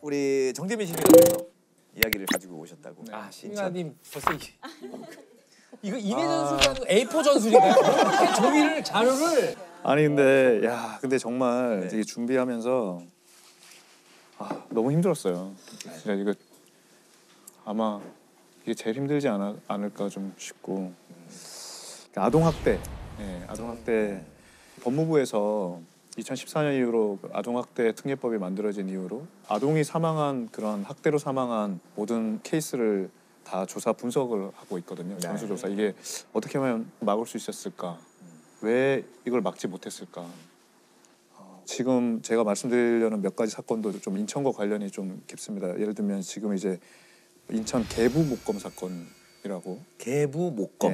우리 정재민 씨님께서 이야기를 가지고 오셨다고. 아, 신민아님 벌써 이거 임혜전 선수가 A4 전술인가요? 이렇게 종이를 자료를. 아니 근데 정말 네. 이게 준비하면서 너무 힘들었어요. 진짜 이거 아마 이게 제일 힘들지 않을까 좀 싶고 아동학대, 아동학대 법무부에서 2014년 이후로 아동학대 특례법이 만들어진 이후로 아동이 사망한 그런 학대로 사망한 모든 케이스를 다 조사 분석을 하고 있거든요. 전수조사. 이게 어떻게 하면 막을 수 있었을까? 왜 이걸 막지 못했을까? 지금 제가 말씀드리려는 몇 가지 사건도 좀 인천과 관련이 좀 깊습니다. 예를 들면 지금 이제 인천 계부 목검 사건이라고. 계부 목검.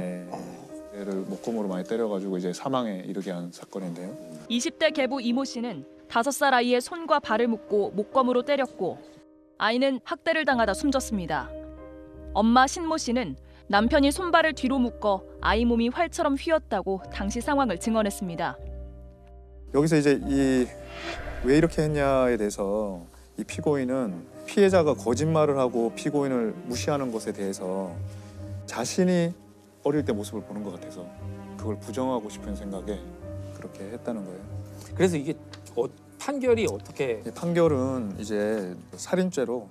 얘를 목검으로 많이 때려가지고 이제 사망에 이르게 한 사건인데요. 20대 계부 이모 씨는 5살 아이의 손과 발을 묶고 목검으로 때렸고 아이는 학대를 당하다 숨졌습니다. 엄마 신모 씨는 남편이 손발을 뒤로 묶어 아이 몸이 활처럼 휘었다고 당시 상황을 증언했습니다. 여기서 이제 왜 이렇게 했냐에 대해서 이 피고인은 피해자가 거짓말을 하고 피고인을 무시하는 것에 대해서 자신이 어릴 때 모습을 보는 것 같아서 그걸 부정하고 싶은 생각에 그렇게 했다는 거예요. 그래서 이게 판결이 어떻게? 판결은 이제 살인죄로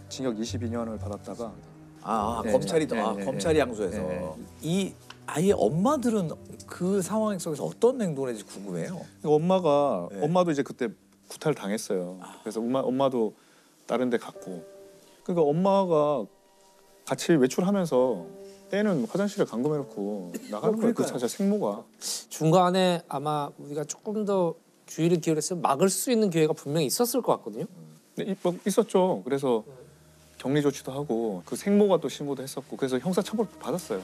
징역 22년을 받았다가 검찰이 항소해서 이 아이의 엄마들은 그 상황 속에서 어떤 행동을 했는지 궁금해요. 엄마도 이제 그때 구타를 당했어요. 그래서 엄마도 다른 데 갔고 그러니까 엄마가 같이 외출하면서 애는 화장실에 감금해놓고 나가는 거예요. 그 자체 생모가. 중간에 아마 우리가 조금 더 주의를 기울였으면 막을 수 있는 기회가 분명히 있었을 것 같거든요. 네, 있었죠. 그래서 격리 조치도 하고 그 생모가 또 신고도 했었고 그래서 형사처벌 받았어요.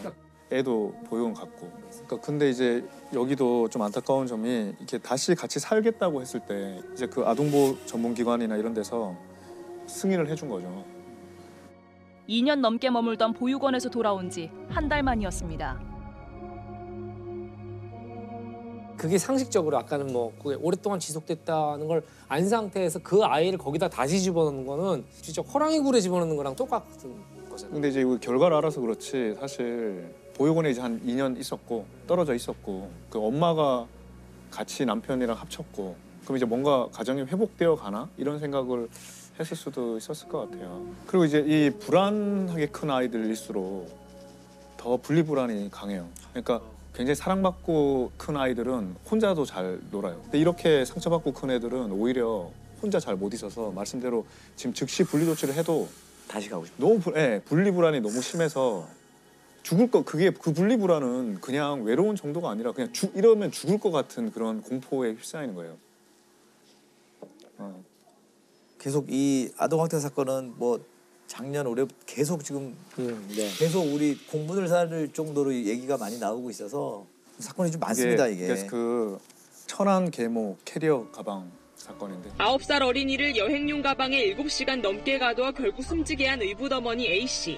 애도 보육원 갔고. 그러니까 근데 이제 여기도 좀 안타까운 점이 이렇게 다시 같이 살겠다고 했을 때 이제 그 아동보호 전문기관이나 이런 데서 승인을 해준 거죠. 2년 넘게 머물던 보육원에서 돌아온 지 한 달 만이었습니다. 그게 상식적으로 아까는 뭐 그게 오랫동안 지속됐다는 걸 안 상태에서 그 아이를 거기다 다시 집어넣는 거는 진짜 호랑이 굴에 집어넣는 거랑 똑같은 거잖아요. 근데 이제 결과를 알아서 그렇지 사실 보육원에 이제 한 2년 있었고 떨어져 있었고 그 엄마가 같이 남편이랑 합쳤고 그럼 이제 뭔가 가정이 회복되어 가나 이런 생각을 했을 수도 있었을 것 같아요. 그리고 이제 이 불안하게 큰 아이들일수록 더 분리불안이 강해요. 그러니까 굉장히 사랑받고 큰 아이들은 혼자도 잘 놀아요. 근데 이렇게 상처받고 큰 애들은 오히려 혼자 잘 못 있어서 말씀대로 지금 즉시 분리 조치를 해도 다시 가고 싶어요. 너무 분리불안이 너무 심해서 죽을 거 그게 그 분리불안은 그냥 외로운 정도가 아니라 그냥 이러면 죽을 것 같은 그런 공포에 휩싸이는 거예요. 계속 이 아동학대 사건은 뭐 작년 올해 계속 지금 계속 우리 공분을 살 정도로 얘기가 많이 나오고 있어서 사건이 좀 많습니다 이게. 그래서 그 천안 계모 캐리어 가방 사건인데 9살 어린이를 여행용 가방에 7시간 넘게 가둬 결국 숨지게 한 의붓어머니 A씨.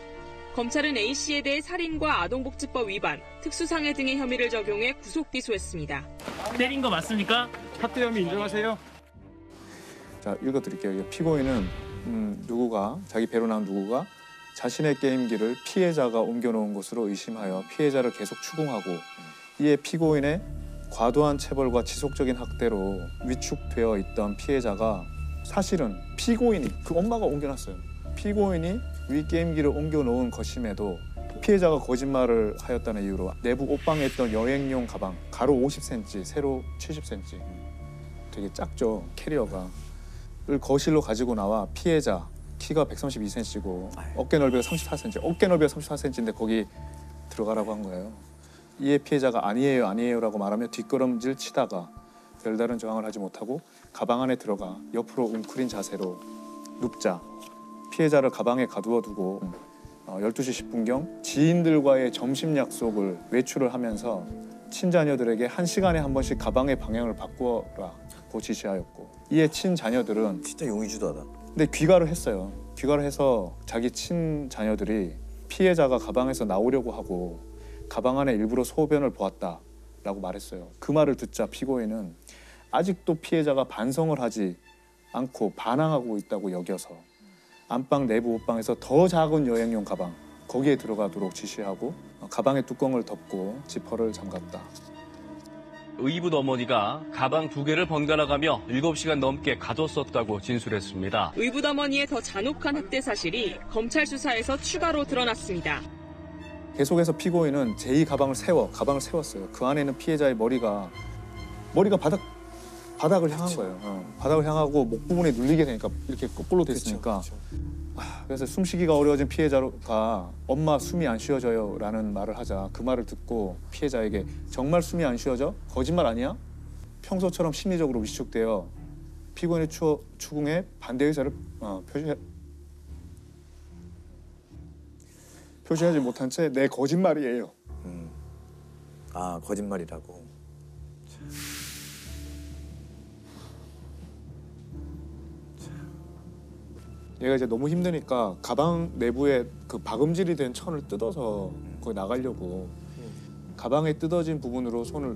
검찰은 A씨에 대해 살인과 아동복지법 위반, 특수상해 등의 혐의를 적용해 구속 기소했습니다. 때린 거 맞습니까? 학대 혐의 인정하세요? 자, 읽어드릴게요. 피고인은 자기 배로 나온 누구가 자신의 게임기를 피해자가 옮겨놓은 것으로 의심하여 피해자를 계속 추궁하고 이에 피고인의 과도한 체벌과 지속적인 학대로 위축되어 있던 피해자가 사실은 피고인이 그 엄마가 옮겨놨어요. 피고인이 위 게임기를 옮겨놓은 것임에도 피해자가 거짓말을 하였다는 이유로 내부 옷방에 있던 여행용 가방 가로 50cm, 세로 70cm 되게 작죠 캐리어가 를 거실로 가지고 나와 피해자 키가 132cm고 어깨 넓이가 34cm 어깨 넓이가 34cm인데 거기 들어가라고 한 거예요. 이에 피해자가 아니에요라고 말하며 뒷걸음질 치다가 별다른 저항을 하지 못하고 가방 안에 들어가 옆으로 웅크린 자세로 눕자 피해자를 가방에 가두어 두고 12시 10분경 지인들과의 점심 약속을 외출을 하면서 친자녀들에게 1시간에 한 번씩 가방의 방향을 바꾸라고 지시하였고 이에 친자녀들은 진짜 용의주도하다. 근데 귀가를 했어요. 귀가를 해서 자기 친자녀들이 피해자가 가방에서 나오려고 하고 가방 안에 일부러 소변을 보았다라고 말했어요. 그 말을 듣자 피고인은 아직도 피해자가 반성을 하지 않고 반항하고 있다고 여겨서 안방 내부 옷방에서 더 작은 여행용 가방 거기에 들어가도록 지시하고 가방의 뚜껑을 덮고 지퍼를 잠갔다. 의붓 어머니가 가방 2개를 번갈아 가며 7시간 넘게 가뒀었다고 진술했습니다. 의붓 어머니의 더 잔혹한 학대 사실이 검찰 수사에서 추가로 드러났습니다. 계속해서 피고인은 제2 가방을 세웠어요. 그 안에는 피해자의 머리가 바닥을 향한 거예요. 바닥을 향하고 목 부분에 눌리게 되니까 이렇게 거꾸로 됐으니까. 그래서 숨쉬기가 어려워진 피해자가 엄마 숨이 안 쉬어져요 라는 말을 하자 그 말을 듣고 피해자에게 정말 숨이 안 쉬어져? 거짓말 아니야? 평소처럼 심리적으로 위축되어 피고인의 추궁에 반대 의사를 표시하지 못한 채 내 거짓말이에요. 아, 거짓말이라고. 얘가 이제 너무 힘드니까 가방 내부에 그 박음질이 된 천을 뜯어서 거기 나가려고 가방에 뜯어진 부분으로 손을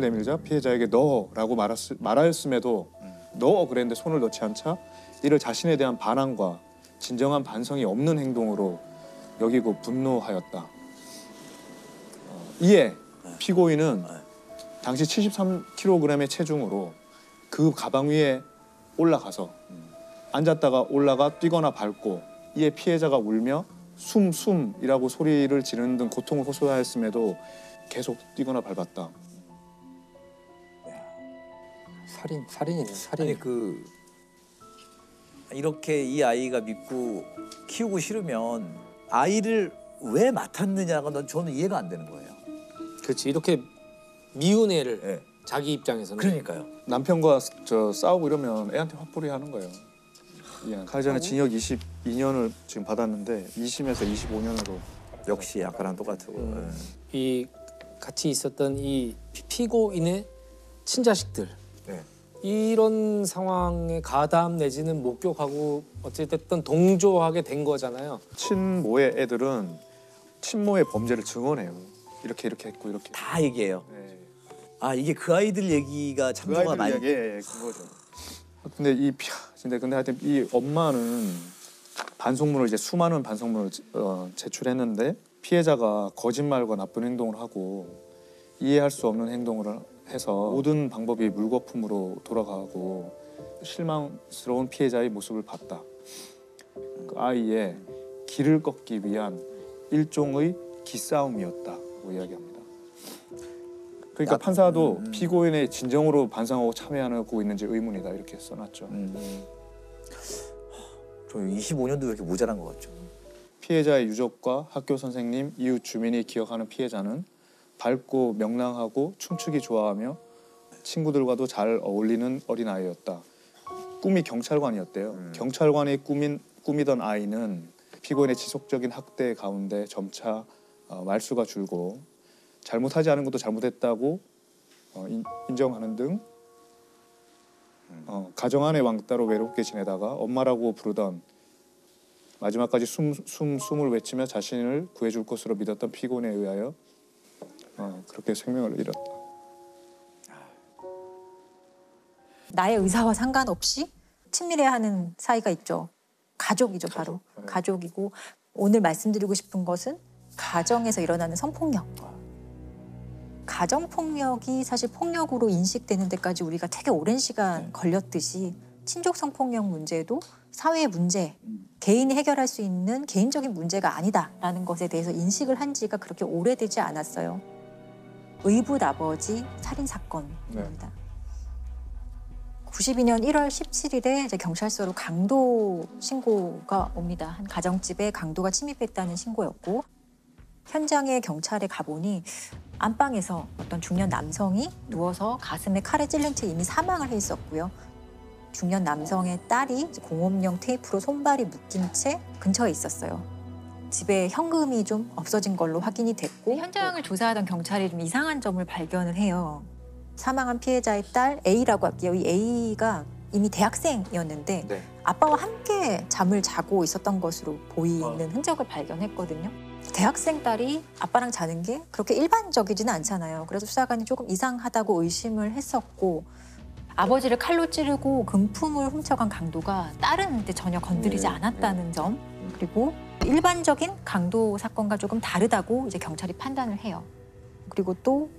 내밀자 피해자에게 넣어라고 말하였음에도 넣어 그랬는데 손을 넣지 않자 이를 자신에 대한 반항과 진정한 반성이 없는 행동으로 여기고 분노하였다. 이에 피고인은 당시 73kg의 체중으로 그 가방 위에 올라가서 앉았다가 올라가 뛰거나 밟고 이에 피해자가 울며 숨이라고 소리를 지르는 등 고통을 호소하였음에도 계속 뛰거나 밟았다. 살인이네. 아니 이렇게 이 아이가 믿고 키우고 싫으면 아이를 왜 맡았느냐가 저는 이해가 안 되는 거예요. 그렇지. 이렇게 미운 애를 네. 자기 입장에서는 그러니까요. 남편과 싸우고 이러면 애한테 화풀이 하는 거예요. 가기 전에 징역 22년을 지금 받았는데 2심에서 25년으로 역시 아까랑 똑같고. 이 같이 있었던 이 피고인의 친자식들 네. 이런 상황에 가담 내지는 목격하고 어찌됐든 동조하게 된 거잖아요. 친모의 애들은 친모의 범죄를 증언해요. 이렇게 했고 이렇게. 다 얘기해요. 네. 아, 이게 그 아이들 얘기가 참조가 많이. 그거죠. 근데 하여튼 이 엄마는 수많은 반성문을 제출했는데 피해자가 거짓말과 나쁜 행동을 하고 이해할 수 없는 행동을 해서 모든 방법이 물거품으로 돌아가고 실망스러운 피해자의 모습을 봤다. 그 아이의 길을 꺾기 위한 일종의 기싸움이었다고 이야기합니다. 그러니까 판사도 피고인의 진정으로 반성하고 참여하고 있는지 의문이다 이렇게 써놨죠. 좀 25년도 왜 이렇게 모자란 것 같죠. 피해자의 유족과 학교 선생님, 이웃 주민이 기억하는 피해자는 밝고 명랑하고 춤추기 좋아하며 친구들과도 잘 어울리는 어린아이였다. 꿈이 경찰관이었대요. 경찰관이 꾸미던 아이는 피고인의 지속적인 학대 가운데 점차 말수가 줄고 잘못하지 않은 것도 잘못했다고 인정하는 등 가정 안의 왕따로 외롭게 지내다가 엄마라고 부르던 마지막까지 숨을 외치며 자신을 구해줄 것으로 믿었던 피고인에 의하여 그렇게 생명을 잃었다. 나의 의사와 상관없이 친밀해하는 사이가 있죠. 가족이죠, 바로. 가족이고 오늘 말씀드리고 싶은 것은 가정에서 일어나는 성폭력. 가정폭력이 사실 폭력으로 인식되는 데까지 우리가 되게 오랜 시간 걸렸듯이 친족 성폭력 문제도 사회의 문제, 개인이 해결할 수 있는 개인적인 문제가 아니다라는 것에 대해서 인식을 한 지가 그렇게 오래되지 않았어요. 의붓 아버지 살인 사건입니다. 92년 1월 17일에 이제 경찰서로 강도 신고가 옵니다. 한 가정집에 강도가 침입했다는 신고였고 현장에 경찰에 가보니 안방에서 어떤 중년 남성이 누워서 가슴에 칼에 찔린 채 이미 사망을 해 있었고요. 중년 남성의 딸이 공업용 테이프로 손발이 묶인 채 근처에 있었어요. 집에 현금이 좀 없어진 걸로 확인이 됐고 현장을 조사하던 경찰이 좀 이상한 점을 발견을 해요. 사망한 피해자의 딸 A라고 할게요. 이 A가 이미 대학생이었는데 아빠와 함께 잠을 자고 있었던 것으로 보이는 흔적을 발견했거든요. 대학생 딸이 아빠랑 자는 게 그렇게 일반적이지는 않잖아요. 그래서 수사관이 조금 이상하다고 의심을 했었고 아버지를 칼로 찌르고 금품을 훔쳐간 강도가 딸은 전혀 건드리지 않았다는 점 그리고 일반적인 강도 사건과 조금 다르다고 이제 경찰이 판단을 해요. 그리고 또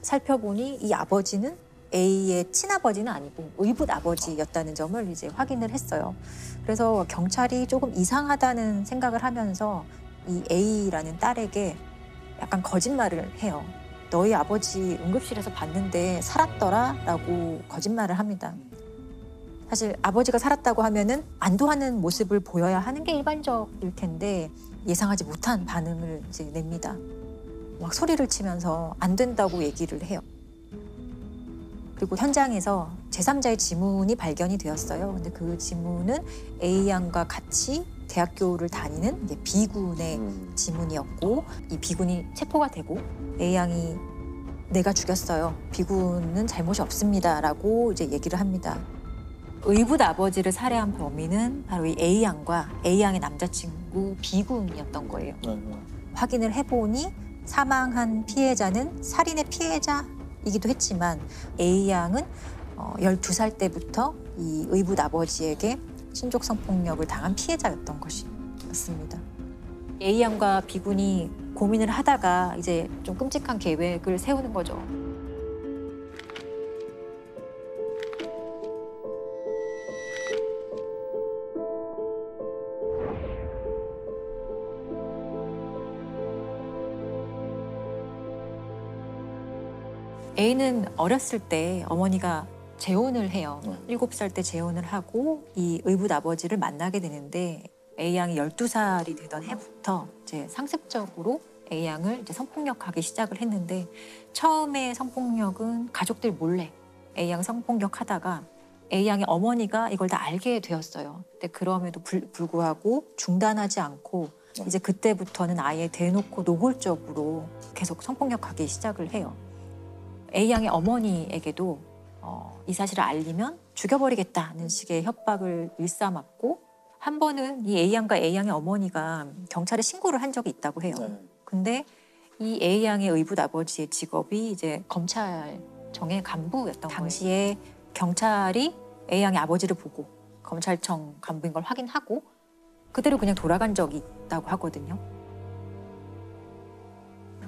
살펴보니 이 아버지는 A의 친아버지는 아니고 의붓 아버지였다는 점을 이제 확인을 했어요. 그래서 경찰이 조금 이상하다는 생각을 하면서 이 A라는 딸에게 약간 거짓말을 해요. 너희 아버지 응급실에서 봤는데 살았더라라고 거짓말을 합니다. 사실 아버지가 살았다고 하면은 안도하는 모습을 보여야 하는 게 일반적일 텐데 예상하지 못한 반응을 이제 냅니다. 막 소리를 치면서 안 된다고 얘기를 해요. 그리고 현장에서 제3자의 지문이 발견이 되었어요. 근데 그 지문은 A 양과 같이 대학교를 다니는 이제 B군의 지문이었고 이 B군이 체포가 되고 A 양이 내가 죽였어요. B군은 잘못이 없습니다라고 이제 얘기를 합니다. 의붓 아버지를 살해한 범인은 바로 이 A 양과 A 양의 남자친구 B군이었던 거예요. 확인을 해보니 사망한 피해자는 살인의 피해자이기도 했지만 A 양은 12살 때부터 이 의붓 아버지에게 신족 성폭력을 당한 피해자였던 것이었습니다. A 양과 B군이 고민을 하다가 이제 좀 끔찍한 계획을 세우는 거죠. A는 어렸을 때 어머니가 재혼을 해요. 7살 때 재혼을 하고 이 의붓 아버지를 만나게 되는데 A 양이 12살이 되던 해부터 이제 상습적으로 A 양을 이제 성폭력하기 시작을 했는데 처음에 성폭력은 가족들 몰래 A 양 성폭력하다가 A 양의 어머니가 이걸 다 알게 되었어요. 근데 그럼에도 불구하고 중단하지 않고 이제 그때부터는 아예 대놓고 노골적으로 계속 성폭력하기 시작을 해요. A 양의 어머니에게도 이 사실을 알리면 죽여버리겠다는 식의 협박을 일삼았고 한 번은 이 A 양과 A 양의 어머니가 경찰에 신고를 한 적이 있다고 해요. 근데 이 A 양의 의붓 아버지의 직업이 이제 검찰청의 간부였던 거예요. 당시에 경찰이 A 양의 아버지를 보고 검찰청 간부인 걸 확인하고 그대로 그냥 돌아간 적이 있다고 하거든요.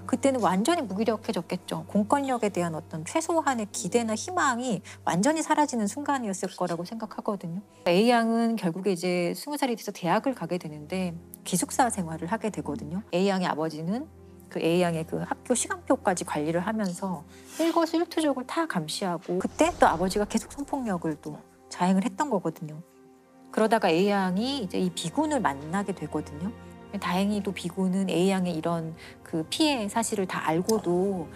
그때는 완전히 무기력해졌겠죠. 공권력에 대한 어떤 최소한의 기대나 희망이 완전히 사라지는 순간이었을 거라고 생각하거든요. A 양은 결국에 이제 20살이 돼서 대학을 가게 되는데 기숙사 생활을 하게 되거든요. A 양의 아버지는 그 A 양의 그 학교 시간표까지 관리를 하면서 일거수일투족을 다 감시하고 그때 또 아버지가 계속 성폭력을 또 자행을 했던 거거든요. 그러다가 A 양이 이제 이 B군을 만나게 되거든요. 다행히도 B군은 A 양의 이런 그 피해 사실을 다 알고도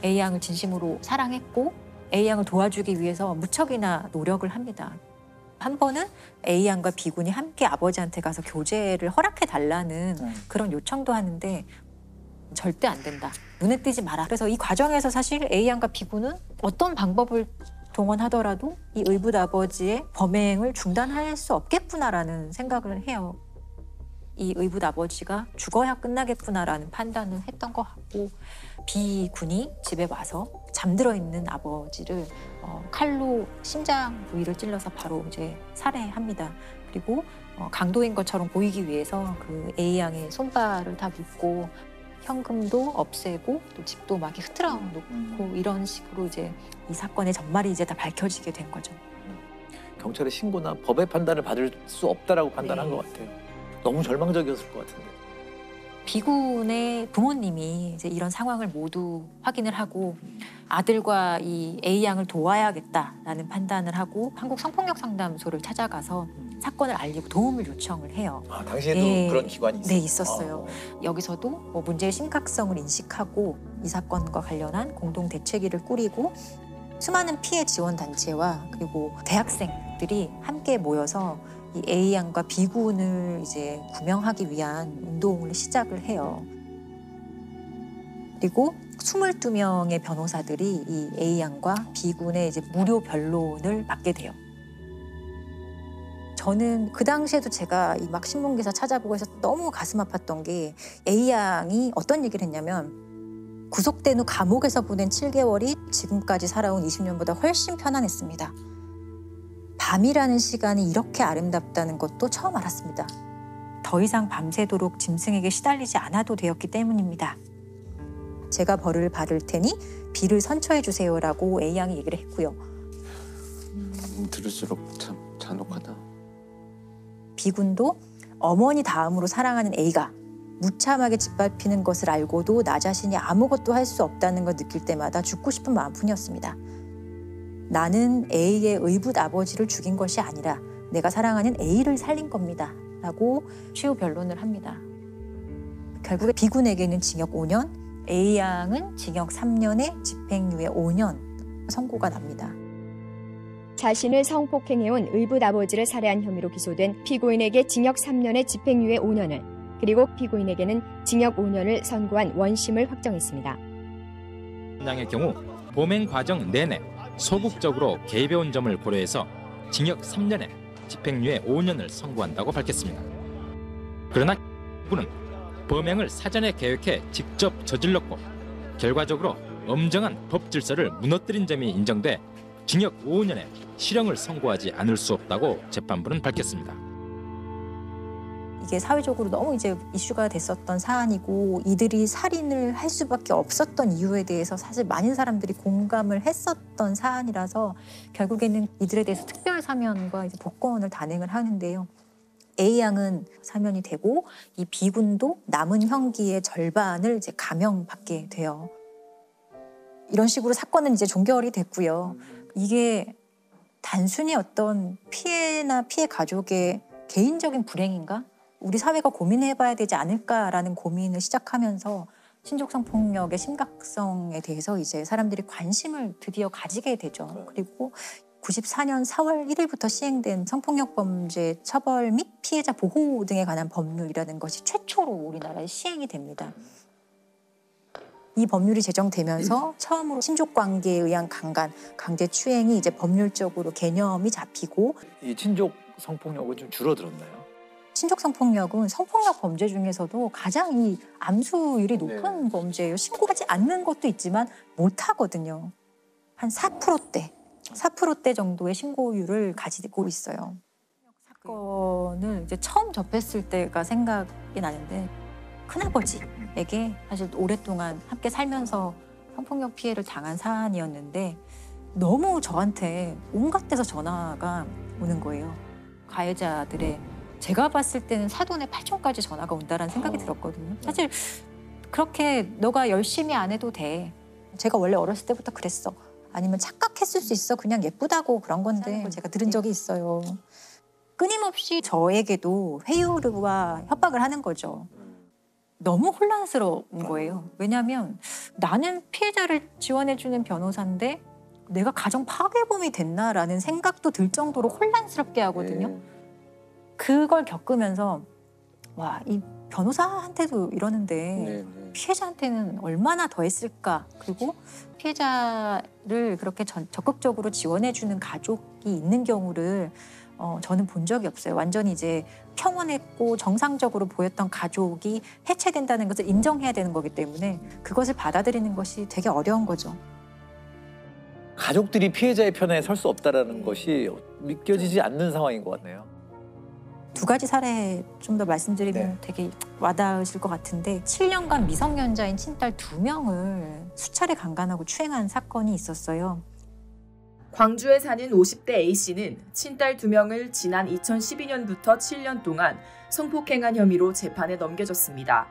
A 양을 진심으로 사랑했고 A 양을 도와주기 위해서 무척이나 노력을 합니다. 한 번은 A 양과 B군이 함께 아버지한테 가서 교제를 허락해 달라는 그런 요청도 하는데 절대 안 된다. 눈에 띄지 마라. 그래서 이 과정에서 사실 A 양과 B군은 어떤 방법을 동원하더라도 이 의붓 아버지의 범행을 중단할 수 없겠구나라는 생각을 해요. 이 의붓 아버지가 죽어야 끝나겠구나라는 판단을 했던 것 같고 B군이 집에 와서 잠들어 있는 아버지를 칼로 심장 부위를 찔러서 바로 이제 살해합니다. 그리고 강도인 것처럼 보이기 위해서 그 A 양의 손발을 다 묶고 현금도 없애고 또 집도 막 흐트러 놓고 이런 식으로 이제 이 사건의 전말이 이제 다 밝혀지게 된 거죠. 경찰의 신고나 법의 판단을 받을 수 없다라고 판단한 것 같아요. 너무 절망적이었을 것 같은데. B군의 부모님이 이제 이런 상황을 모두 확인을 하고 아들과 이 A 양을 도와야겠다라는 판단을 하고 한국 성폭력 상담소를 찾아가서 사건을 알리고 도움을 요청을 해요. 아, 당시에도 그런 기관이 있었어요? 네, 있었어요. 여기서도 뭐 문제의 심각성을 인식하고 이 사건과 관련한 공동 대책위를 꾸리고 수많은 피해 지원 단체와 그리고 대학생들이 함께 모여서 이 A 양과 B군을 이제 구명하기 위한 운동을 시작을 해요. 그리고 22명의 변호사들이 이 A 양과 B군의 이제 무료 변론을 맡게 돼요. 저는 그 당시에도 제가 이 막 신문 기사 찾아보고 해서 너무 가슴 아팠던 게 A 양이 어떤 얘기를 했냐면 구속된 후 감옥에서 보낸 7개월이 지금까지 살아온 20년보다 훨씬 편안했습니다. 밤이라는 시간이 이렇게 아름답다는 것도 처음 알았습니다. 더 이상 밤새도록 짐승에게 시달리지 않아도 되었기 때문입니다. 제가 벌을 받을 테니 비를 선처해 주세요라고 A 양이 얘기를 했고요. 들을수록 참 잔혹하다. B군도 어머니 다음으로 사랑하는 A가 무참하게 짓밟히는 것을 알고도 나 자신이 아무것도 할 수 없다는 걸 느낄 때마다 죽고 싶은 마음뿐이었습니다. 나는 A의 의붓 아버지를 죽인 것이 아니라 내가 사랑하는 A를 살린 겁니다. 라고 최후 변론을 합니다. 결국에 B군에게는 징역 5년, A 양은 징역 3년에 집행유예 5년 선고가 납니다. 자신을 성폭행해온 의붓 아버지를 살해한 혐의로 기소된 피고인에게 징역 3년에 집행유예 5년을 그리고 피고인에게는 징역 5년을 선고한 원심을 확정했습니다. 양의 경우 범행 과정 내내 소극적으로 개입해온 점을 고려해서 징역 3년에 집행유예 5년을 선고한다고 밝혔습니다. 그러나 그는 범행을 사전에 계획해 직접 저질렀고 결과적으로 엄정한 법 질서를 무너뜨린 점이 인정돼 징역 5년에 실형을 선고하지 않을 수 없다고 재판부는 밝혔습니다. 이게 사회적으로 너무 이제 이슈가 됐었던 사안이고 이들이 살인을 할 수밖에 없었던 이유에 대해서 사실 많은 사람들이 공감을 했었던 사안이라서 결국에는 이들에 대해서 특별 사면과 이제 복권을 단행을 하는데요. A 양은 사면이 되고 이 B군도 남은 형기의 절반을 이제 감형받게 돼요. 이런 식으로 사건은 이제 종결이 됐고요. 이게 단순히 어떤 피해나 피해 가족의 개인적인 불행인가? 우리 사회가 고민해봐야 되지 않을까라는 고민을 시작하면서 신족 성폭력의 심각성에 대해서 이제 사람들이 관심을 드디어 가지게 되죠. 그리고 94년 4월 1일부터 시행된 성폭력 범죄 처벌 및 피해자 보호 등에 관한 법률이라는 것이 최초로 우리나라에 시행이 됩니다. 이 법률이 제정되면서 처음으로 친족 관계에 의한 강간, 강제 추행이 이제 법률적으로 개념이 잡히고 이 친족 성폭력은 좀 줄어들었나요? 친족 성폭력은 성폭력 범죄 중에서도 가장 이 암수율이 높은 범죄예요. 신고하지 않는 것도 있지만 못 하거든요. 한 4%대 정도의 신고율을 가지고 있어요. 사건을 이제 처음 접했을 때가 생각이 나는데 큰아버지에게 사실 오랫동안 함께 살면서 성폭력 피해를 당한 사안이었는데 너무 저한테 온갖 데서 전화가 오는 거예요. 가해자들의 제가 봤을 때는 사돈의 8촌까지 전화가 온다라는 생각이 들었거든요. 사실 그렇게 너가 열심히 안 해도 돼. 제가 원래 어렸을 때부터 그랬어. 아니면 착각했을 수 있어. 그냥 예쁘다고 그런 건데 제가 들은 적이 있어요. 끊임없이 저에게도 회유와 협박을 하는 거죠. 너무 혼란스러운 거예요. 왜냐하면 나는 피해자를 지원해주는 변호사인데 내가 가정 파괴범이 됐나라는 생각도 들 정도로 혼란스럽게 하거든요. 그걸 겪으면서 와, 이 변호사한테도 이러는데 피해자한테는 얼마나 더 했을까. 그리고 피해자를 그렇게 적극적으로 지원해주는 가족이 있는 경우를 저는 본 적이 없어요. 완전히 이제 평온했고 정상적으로 보였던 가족이 해체된다는 것을 인정해야 되는 거기 때문에 그것을 받아들이는 것이 되게 어려운 거죠. 가족들이 피해자의 편에 설 수 없다는 것이 믿겨지지 않는 상황인 것 같네요. 두 가지 사례 좀 더 말씀드리면 되게 와닿으실 것 같은데 7년간 미성년자인 친딸 2명을 수차례 강간하고 추행한 사건이 있었어요. 광주에 사는 50대 A씨는 친딸 2명을 지난 2012년부터 7년 동안 성폭행한 혐의로 재판에 넘겨졌습니다.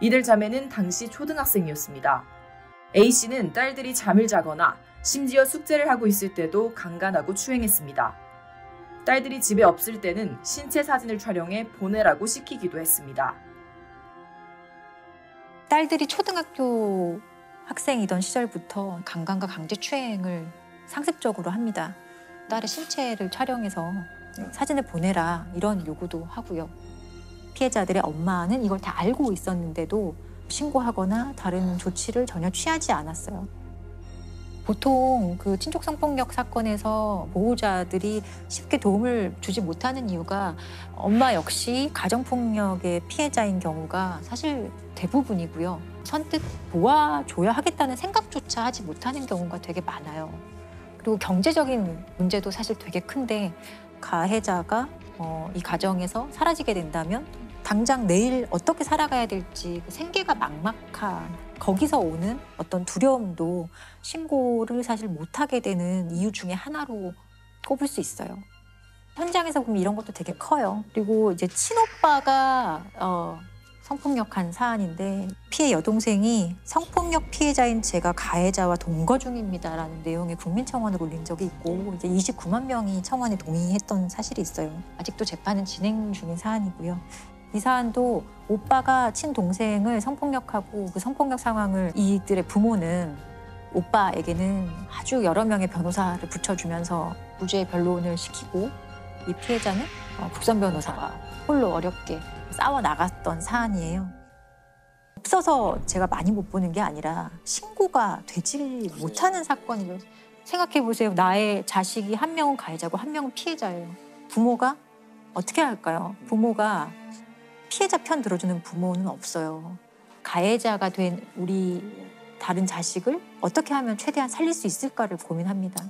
이들 자매는 당시 초등학생이었습니다. A씨는 딸들이 잠을 자거나 심지어 숙제를 하고 있을 때도 강간하고 추행했습니다. 딸들이 집에 없을 때는 신체 사진을 촬영해 보내라고 시키기도 했습니다. 딸들이 초등학교 학생이던 시절부터 강간과 강제추행을 상습적으로 합니다. 딸의 신체를 촬영해서 사진을 보내라 이런 요구도 하고요. 피해자들의 엄마는 이걸 다 알고 있었는데도 신고하거나 다른 조치를 전혀 취하지 않았어요. 보통 그 친족 성폭력 사건에서 보호자들이 쉽게 도움을 주지 못하는 이유가 엄마 역시 가정폭력의 피해자인 경우가 사실 대부분이고요. 선뜻 도와줘야 하겠다는 생각조차 하지 못하는 경우가 되게 많아요. 그리고 경제적인 문제도 사실 되게 큰데 가해자가 이 가정에서 사라지게 된다면 당장 내일 어떻게 살아가야 될지 생계가 막막한 거기서 오는 어떤 두려움도 신고를 사실 못하게 되는 이유 중에 하나로 꼽을 수 있어요. 현장에서 보면 이런 것도 되게 커요. 그리고 이제 친오빠가 성폭력한 사안인데 피해 여동생이 성폭력 피해자인 제가 가해자와 동거 중입니다라는 내용의 국민청원을 올린 적이 있고 이제 29만 명이 청원에 동의했던 사실이 있어요. 아직도 재판은 진행 중인 사안이고요. 이 사안도 오빠가 친동생을 성폭력하고 그 성폭력 상황을 이들의 부모는 오빠에게는 아주 여러 명의 변호사를 붙여주면서 무죄 변론을 시키고 이 피해자는 국선 변호사가 홀로 어렵게 싸워 나갔던 사안이에요. 없어서 제가 많이 못 보는 게 아니라 신고가 되지 못하는 사건이죠. 생각해 보세요. 나의 자식이 한 명은 가해자고 한 명은 피해자예요. 부모가 어떻게 할까요? 부모가 피해자 편 들어주는 부모는 없어요. 가해자가 된 우리 다른 자식을 어떻게 하면 최대한 살릴 수 있을까를 고민합니다.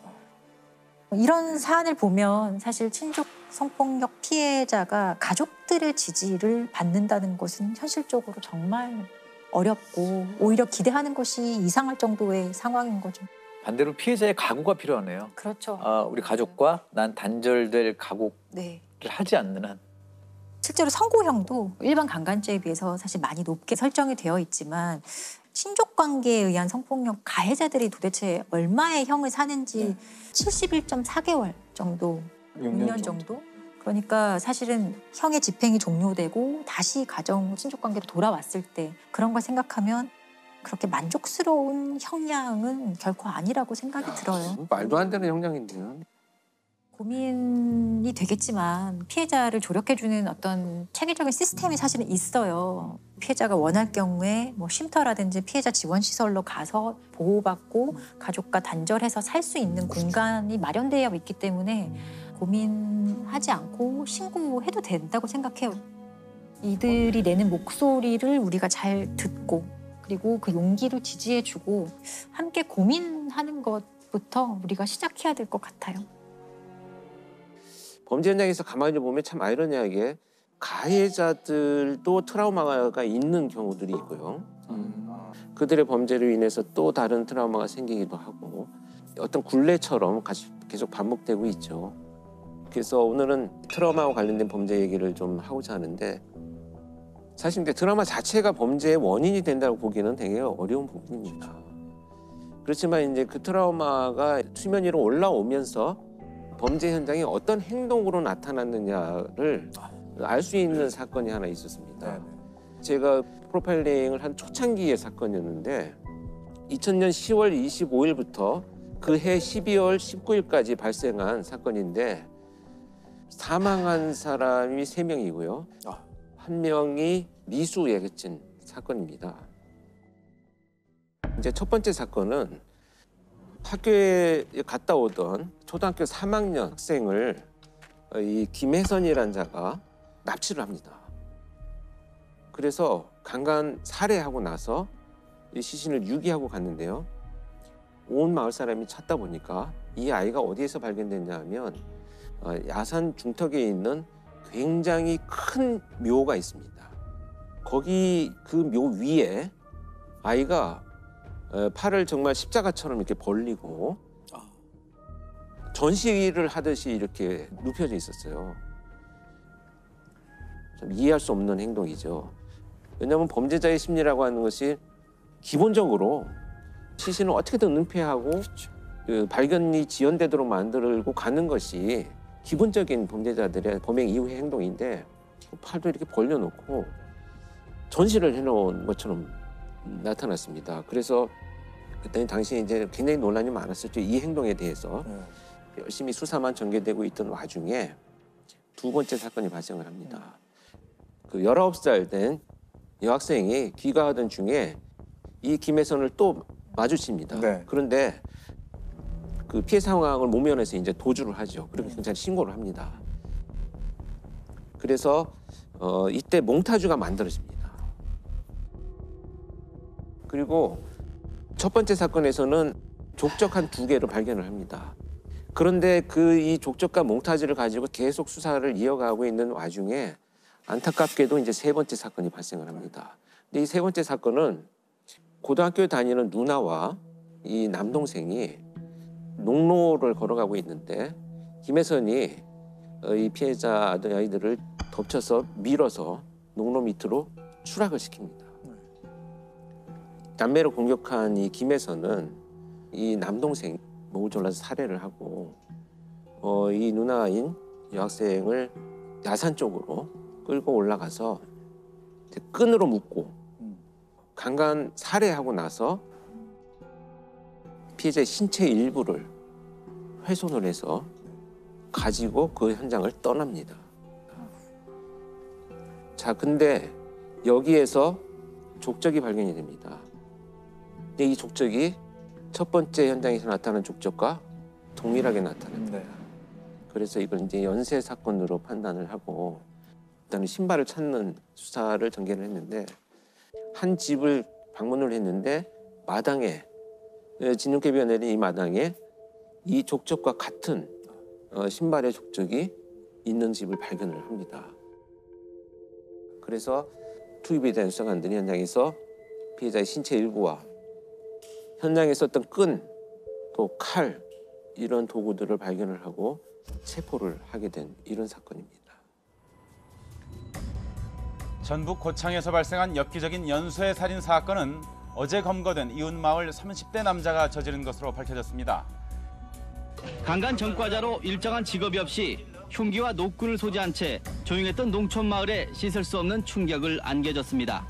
이런 사안을 보면 사실 친족 성폭력 피해자가 가족들의 지지를 받는다는 것은 현실적으로 정말 어렵고 오히려 기대하는 것이 이상할 정도의 상황인 거죠. 반대로 피해자의 각오가 필요하네요. 그렇죠. 우리 가족과 난 단절될 각오를 네. 하지 않는 한. 실제로 선고형도 일반 강간죄에 비해서 사실 많이 높게 설정이 되어 있지만 친족 관계에 의한 성폭력 가해자들이 도대체 얼마의 형을 사는지 71.4개월 정도, 6년 정도. 그러니까 사실은 형의 집행이 종료되고 다시 가정 친족 관계로 돌아왔을 때 그런 걸 생각하면 그렇게 만족스러운 형량은 결코 아니라고 생각이 들어요. 말도 안 되는 형량인데요. 고민이 되겠지만 피해자를 조력해주는 어떤 체계적인 시스템이 사실은 있어요. 피해자가 원할 경우에 뭐 쉼터라든지 피해자 지원 시설로 가서 보호받고 가족과 단절해서 살 수 있는 공간이 마련되어 있기 때문에 고민하지 않고 신고해도 된다고 생각해요. 이들이 내는 목소리를 우리가 잘 듣고 그리고 그 용기를 지지해주고 함께 고민하는 것부터 우리가 시작해야 될 것 같아요. 범죄 현장에서 가만히 보면 참 아이러니하게 가해자들도 트라우마가 있는 경우들이 있고요. 그들의 범죄로 인해서 또 다른 트라우마가 생기기도 하고 어떤 굴레처럼 계속 반복되고 있죠. 그래서 오늘은 트라우마와 관련된 범죄 얘기를 좀 하고자 하는데 사실 근데 트라우마 자체가 범죄의 원인이 된다고 보기는 되게 어려운 부분입니다. 그렇지만 이제 그 트라우마가 수면 위로 올라오면서 범죄 현장에 어떤 행동으로 나타났느냐를 알 수 있는 사건이 하나 있었습니다. 제가 프로파일링을 한 초창기의 사건이었는데 2000년 10월 25일부터 그해 12월 19일까지 발생한 사건인데 사망한 사람이 3명이고요. 한 명이 미수예고죄 사건입니다. 이제 첫 번째 사건은 학교에 갔다 오던 초등학교 3학년 학생을 이 김혜선이라는 자가 납치를 합니다. 그래서 강간 살해하고 나서 이 시신을 유기하고 갔는데요. 온 마을 사람이 찾다 보니까 이 아이가 어디에서 발견됐냐 하면 야산 중턱에 있는 굉장히 큰 묘가 있습니다. 거기 그 묘 위에 아이가 팔을 정말 십자가처럼 이렇게 벌리고 전시를 하듯이 이렇게 눕혀져 있었어요. 좀 이해할 수 없는 행동이죠. 왜냐하면 범죄자의 심리라고 하는 것이 기본적으로 시신을 어떻게든 은폐하고 그 발견이 지연되도록 만들고 가는 것이 기본적인 범죄자들의 범행 이후의 행동인데 팔도 이렇게 벌려놓고 전시를 해놓은 것처럼 나타났습니다. 그래서 그때 당시에 이제 굉장히 논란이 많았었죠. 이 행동에 대해서 열심히 수사만 전개되고 있던 와중에 두 번째 사건이 발생을 합니다. 그 19살 된 여학생이 귀가하던 중에 이 김혜선을 또 마주칩니다. 그런데 그 피해 상황을 모면해서 이제 도주를 하죠. 그리고 경찰에 신고를 합니다. 그래서 이때 몽타주가 만들어집니다. 그리고 첫 번째 사건에서는 족적 한 2개를 발견을 합니다. 그런데 이 족적과 몽타주를 가지고 계속 수사를 이어가고 있는 와중에 안타깝게도 이제 3번째 사건이 발생을 합니다. 근데 이 3번째 사건은 고등학교 다니는 누나와 이 남동생이 농로를 걸어가고 있는데 김혜선이 이 피해자 아이들을 덮쳐서 밀어서 농로 밑으로 추락을 시킵니다. 남매를 공격한 이 김혜선은 이 남동생 목을 졸라서 살해를 하고 이 누나인 여학생을 야산 쪽으로 끌고 올라가서 끈으로 묶고 강간 살해하고 나서 피해자의 신체 일부를 훼손을 해서 가지고 그 현장을 떠납니다. 자, 근데 여기에서 족적이 발견이 됩니다. 근데 이 족적이 첫 번째 현장에서 나타난 족적과 동일하게 나타납니다. 그래서 이걸 이제 연쇄 사건으로 판단을 하고 일단은 신발을 찾는 수사를 전개를 했는데 한 집을 방문을 했는데 마당에 진흙개비가 내린 이 마당에 이 족적과 같은 신발의 족적이 있는 집을 발견을 합니다. 그래서 투입이 된 수사관들이 현장에서 피해자의 신체 일부와 현장에 썼던 끈, 또 칼 이런 도구들을 발견을 하고 체포를 하게 된 이런 사건입니다. 전북 고창에서 발생한 엽기적인 연쇄 살인 사건은 어제 검거된 이웃마을 30대 남자가 저지른 것으로 밝혀졌습니다. 강간 전과자로 일정한 직업이 없이 흉기와 노끈을 소지한 채 조용했던 농촌 마을에 씻을 수 없는 충격을 안겨줬습니다.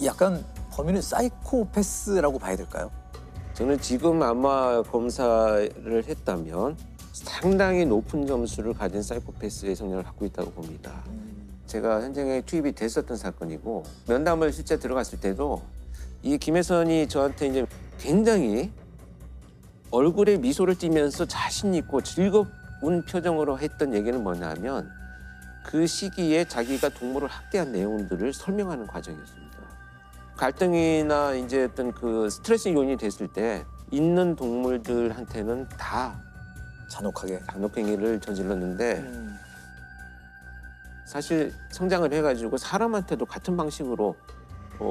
약간 범인은 사이코패스라고 봐야 될까요? 저는 지금 아마 검사를 했다면 상당히 높은 점수를 가진 사이코패스의 성향을 갖고 있다고 봅니다. 제가 현장에 투입이 됐었던 사건이고 면담을 실제 들어갔을 때도 이 김혜선이 저한테 이제 굉장히 얼굴에 미소를 띠면서 자신 있고 즐거운 표정으로 했던 얘기는 뭐냐면 그 시기에 자기가 동물을 학대한 내용들을 설명하는 과정이었습니다. 갈등이나 이제 어떤 그 스트레스 요인이 됐을 때 있는 동물들한테는 다 잔혹행위를 저질렀는데 사실 성장을 해가지고 사람한테도 같은 방식으로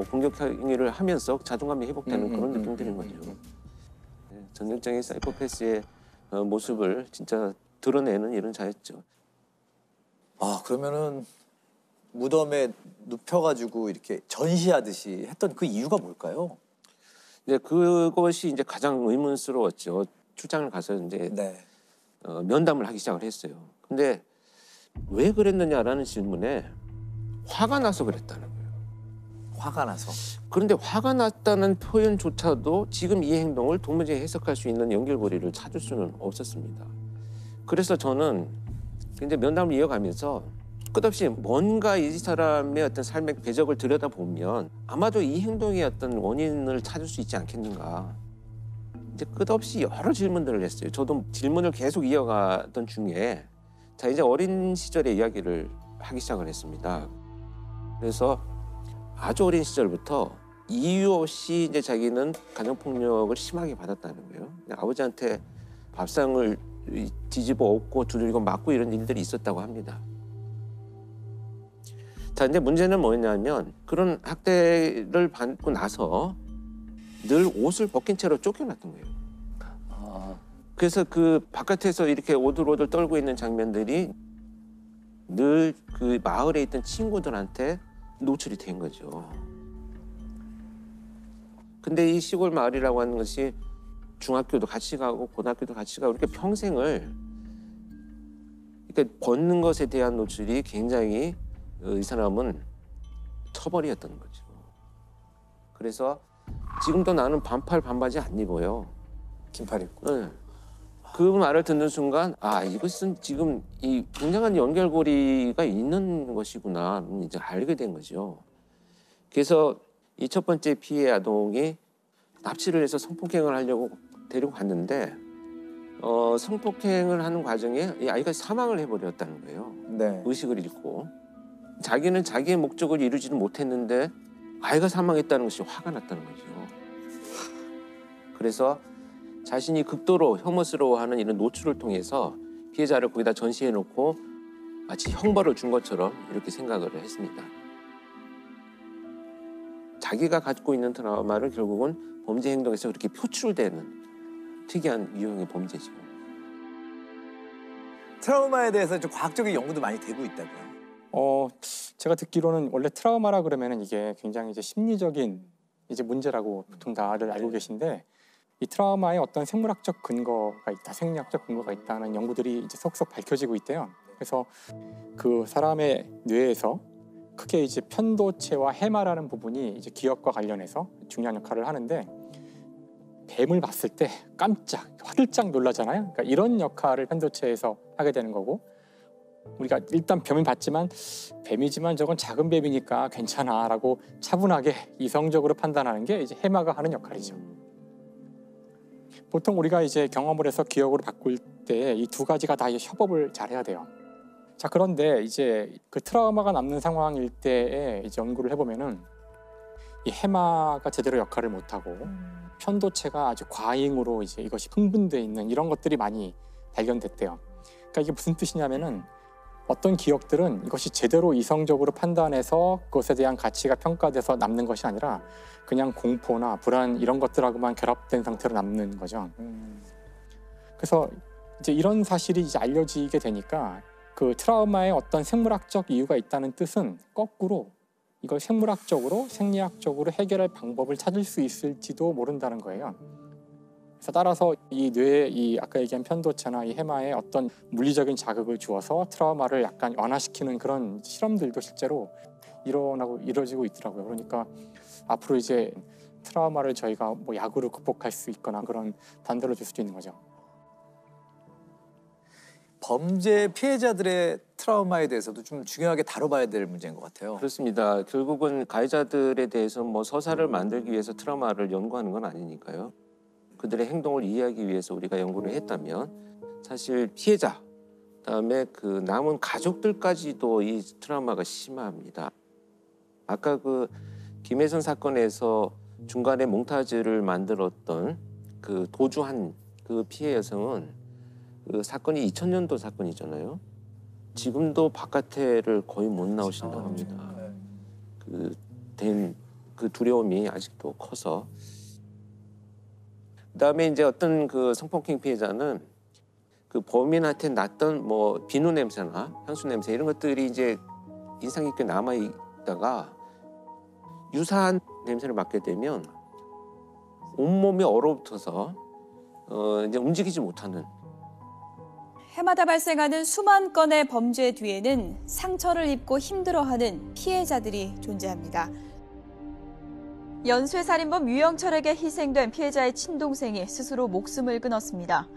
공격 행위를 하면서 자존감이 회복되는 그런 느낌들인 거죠. 전형적인 사이코패스의 모습을 진짜 드러내는 이런 자였죠. 아, 그러면은 무덤에 눕혀가지고 이렇게 전시하듯이 했던 그 이유가 뭘까요? 네, 그것이 이제 가장 의문스러웠죠. 출장을 가서 이제 면담을 하기 시작을 했어요. 근데 왜 그랬느냐라는 질문에 화가 나서 그랬다는 거예요. 화가 나서. 그런데 화가 났다는 표현조차도 지금 이 행동을 도무지 해석할 수 있는 연결고리를 찾을 수는 없었습니다. 그래서 저는 이제 면담을 이어가면서 끝없이 뭔가 이 사람의 어떤 삶의 궤적을 들여다보면 아마도 이 행동의 어떤 원인을 찾을 수 있지 않겠는가. 이제 끝없이 여러 질문들을 했어요. 저도 질문을 계속 이어가던 중에 자, 이제 어린 시절의 이야기를 하기 시작을 했습니다. 그래서 아주 어린 시절부터 이유 없이 이제 자기는 가정폭력을 심하게 받았다는 거예요. 아버지한테 밥상을 뒤집어 엎고 두들기고 맞고 이런 일들이 있었다고 합니다. 자, 이제 문제는 뭐냐면 그런 학대를 받고 나서 늘 옷을 벗긴 채로 쫓겨났던 거예요. 그래서 그 바깥에서 이렇게 오들오들 떨고 있는 장면들이 늘 그 마을에 있던 친구들한테 노출이 된 거죠. 근데 이 시골 마을이라고 하는 것이 중학교도 같이 가고 고등학교도 같이 가고 이렇게 평생을 이렇게 벗는 것에 대한 노출이 굉장히 이 사람은 처벌이었던 거죠. 그래서 지금도 나는 반팔 반바지 안 입어요. 긴팔 입고. 네. 그 말을 듣는 순간 아, 이것은 지금 이 굉장한 연결고리가 있는 것이구나 이제 알게 된 거죠. 그래서 이 첫 번째 피해 아동이 납치를 해서 성폭행을 하려고 데리고 갔는데 성폭행을 하는 과정에 이 아이가 사망을 해버렸다는 거예요. 네. 의식을 잃고 자기는 자기의 목적을 이루지는 못했는데 아이가 사망했다는 것이 화가 났다는 거죠. 그래서 자신이 극도로 혐오스러워하는 이런 노출을 통해서 피해자를 거기다 전시해놓고 마치 형벌을 준 것처럼 이렇게 생각을 했습니다. 자기가 갖고 있는 트라우마를 결국은 범죄 행동에서 그렇게 표출되는 특이한 유형의 범죄죠. 트라우마에 대해서 좀 과학적인 연구도 많이 되고 있다고요. 제가 듣기로는 원래 트라우마라 그러면은 이게 굉장히 이제 심리적인 이제 문제라고 보통 다들 알고 계신데 이 트라우마에 어떤 생물학적 근거가 있다, 생리학적 근거가 있다는 연구들이 이제 속속 밝혀지고 있대요. 그래서 그 사람의 뇌에서 크게 이제 편도체와 해마라는 부분이 이제 기억과 관련해서 중요한 역할을 하는데 뱀을 봤을 때 깜짝, 화들짝 놀라잖아요. 그러니까 이런 역할을 편도체에서 하게 되는 거고 우리가 일단 뱀을 봤지만 뱀이지만 저건 작은 뱀이니까 괜찮아라고 차분하게 이성적으로 판단하는 게 이제 해마가 하는 역할이죠. 보통 우리가 이제 경험을 해서 기억으로 바꿀 때 이 두 가지가 다 협업을 잘해야 돼요. 자, 그런데 이제 그 트라우마가 남는 상황일 때에 이제 연구를 해보면은 이 해마가 제대로 역할을 못하고 편도체가 아주 과잉으로 이제 이것이 흥분돼 있는 이런 것들이 많이 발견됐대요. 그러니까 이게 무슨 뜻이냐면은 어떤 기억들은 이것이 제대로 이성적으로 판단해서 그것에 대한 가치가 평가돼서 남는 것이 아니라 그냥 공포나 불안 이런 것들하고만 결합된 상태로 남는 거죠. 그래서 이제 이런 사실이 이제 알려지게 되니까 그 트라우마에 어떤 생물학적 이유가 있다는 뜻은 거꾸로 이걸 생물학적으로, 생리학적으로 해결할 방법을 찾을 수 있을지도 모른다는 거예요. 그래서 따라서 이 뇌에 이 아까 얘기한 편도체나 이 해마에 어떤 물리적인 자극을 주어서 트라우마를 약간 완화시키는 그런 실험들도 실제로 이루어지고 있더라고요. 그러니까 앞으로 이제 트라우마를 저희가 뭐 약으로 극복할 수 있거나 그런 단서를 줄 수도 있는 거죠. 범죄 피해자들의 트라우마에 대해서도 좀 중요하게 다뤄봐야 될 문제인 것 같아요. 그렇습니다. 결국은 가해자들에 대해서 뭐 서사를 만들기 위해서 트라우마를 연구하는 건 아니니까요. 그들의 행동을 이해하기 위해서 우리가 연구를 했다면 사실 피해자, 그다음에 그 남은 가족들까지도 이 트라우마가 심합니다. 아까 그 김혜선 사건에서 중간에 몽타주를 만들었던 그 도주한 그 피해 여성은 그 사건이 2000년도 사건이잖아요. 지금도 바깥에를 거의 못 나오신다고 합니다. 그 두려움이 아직도 커서. 그다음에 이제 어떤 그 성폭행 피해자는 그 범인한테 났던 뭐 비누 냄새나 향수 냄새 이런 것들이 이제 인상 깊게 남아 있다가 유사한 냄새를 맡게 되면 온몸이 얼어붙어서 이제 움직이지 못하는. 해마다 발생하는 수만 건의 범죄 뒤에는 상처를 입고 힘들어하는 피해자들이 존재합니다. 연쇄살인범 유영철에게 희생된 피해자의 친동생이 스스로 목숨을 끊었습니다.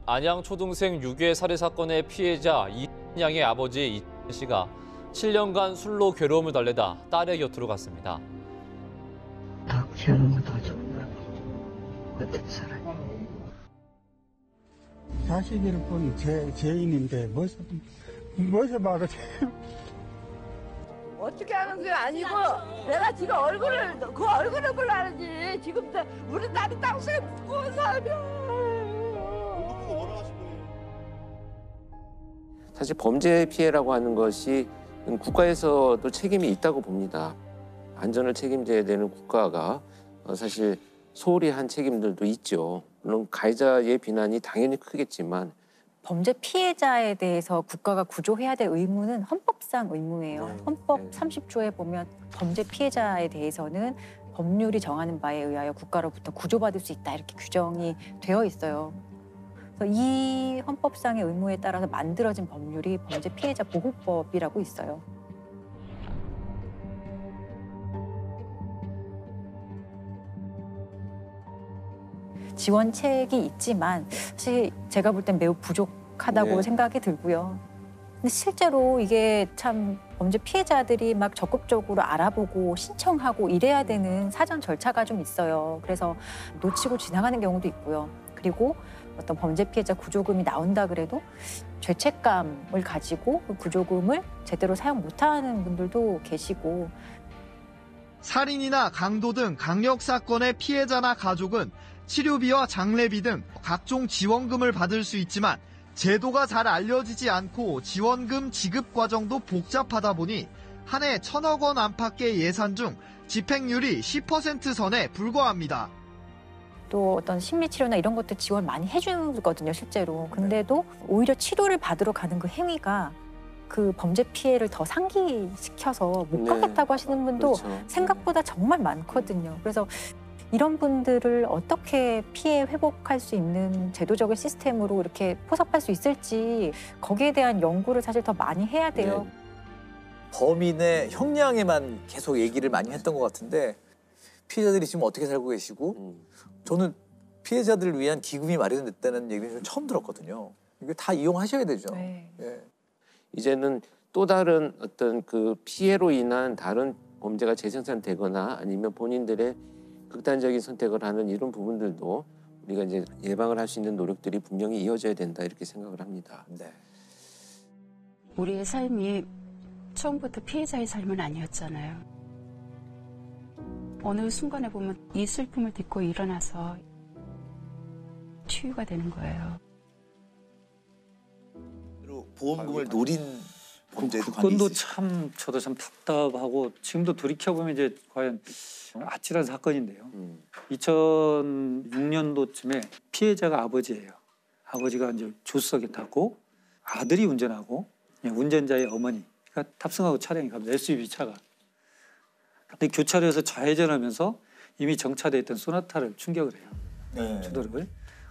안양 초등생 유괴 살해 사건의 피해자 이양의 아버지 이천 씨가 7년간 술로 괴로움을 달래다 딸의 곁으로 갔습니다. 납치하는 거 다 정말 어떻게 살아요? 자식을 본 죄인인데 무엇을 말을 어떻게 하는 게 아니고 내가 지금 그 얼굴을 보려는지 지금 우리 딸이 땅속에 묻고 살면. 사실 범죄 피해라고 하는 것이 국가에서도 책임이 있다고 봅니다. 안전을 책임져야 되는 국가가 사실 소홀히 한 책임들도 있죠. 물론 가해자의 비난이 당연히 크겠지만 범죄 피해자에 대해서 국가가 구조해야 될 의무는 헌법상 의무예요. 헌법 30조에 보면 범죄 피해자에 대해서는 법률이 정하는 바에 의하여 국가로부터 구조받을 수 있다 이렇게 규정이 되어 있어요. 그래서 이 헌법상의 의무에 따라서 만들어진 법률이 범죄 피해자 보호법이라고 있어요. 지원책이 있지만 사실 제가 볼 땐 매우 부족하다고 네. 생각이 들고요. 근데 실제로 이게 참 범죄 피해자들이 막 적극적으로 알아보고 신청하고 이래야 되는 사전 절차가 좀 있어요. 그래서 놓치고 지나가는 경우도 있고요. 그리고 어떤 범죄 피해자 구조금이 나온다 그래도 죄책감을 가지고 그 구조금을 제대로 사용 못하는 분들도 계시고. 살인이나 강도 등 강력 사건의 피해자나 가족은 치료비와 장례비 등 각종 지원금을 받을 수 있지만 제도가 잘 알려지지 않고 지원금 지급 과정도 복잡하다 보니 한 해 1,000억 원 안팎의 예산 중 집행률이 10% 선에 불과합니다. 또 어떤 심리치료나 이런 것도 지원 많이 해주거든요, 실제로. 근데도 오히려 치료를 받으러 가는 그 행위가 그 범죄 피해를 더 상기시켜서 못 가겠다고 하시는 분도 그렇죠. 생각보다 정말 많거든요. 그래서 이런 분들을 어떻게 피해 회복할 수 있는 제도적인 시스템으로 이렇게 포섭할 수 있을지 거기에 대한 연구를 사실 더 많이 해야 돼요. 범인의 형량에만 계속 얘기를 많이 했던 것 같은데 피해자들이 지금 어떻게 살고 계시고 저는 피해자들을 위한 기금이 마련됐다는 얘기를 좀 처음 들었거든요. 이거 다 이용하셔야 되죠. 예. 이제는 또 다른 어떤 그 피해로 인한 다른 범죄가 재생산되거나 아니면 본인들의 극단적인 선택을 하는 이런 부분들도 우리가 이제 예방을 할 수 있는 노력들이 분명히 이어져야 된다 이렇게 생각을 합니다. 네. 우리의 삶이 처음부터 피해자의 삶은 아니었잖아요. 어느 순간에 보면 이 슬픔을 딛고 일어나서 치유가 되는 거예요. 보험금을 노린 범죄도 그건도 참 저도 참 답답하고 지금도 돌이켜보면 이제 과연 아찔한 사건인데요. 2006년도쯤에 피해자가 아버지예요. 아버지가 이제 조수석에 탔고 아들이 운전하고 운전자의 어머니가 탑승하고 차량이 갑니다. SUV 차가. 근데 교차로에서 좌회전하면서 이미 정차돼 있던 소나타를 충격을 해요. 주도를.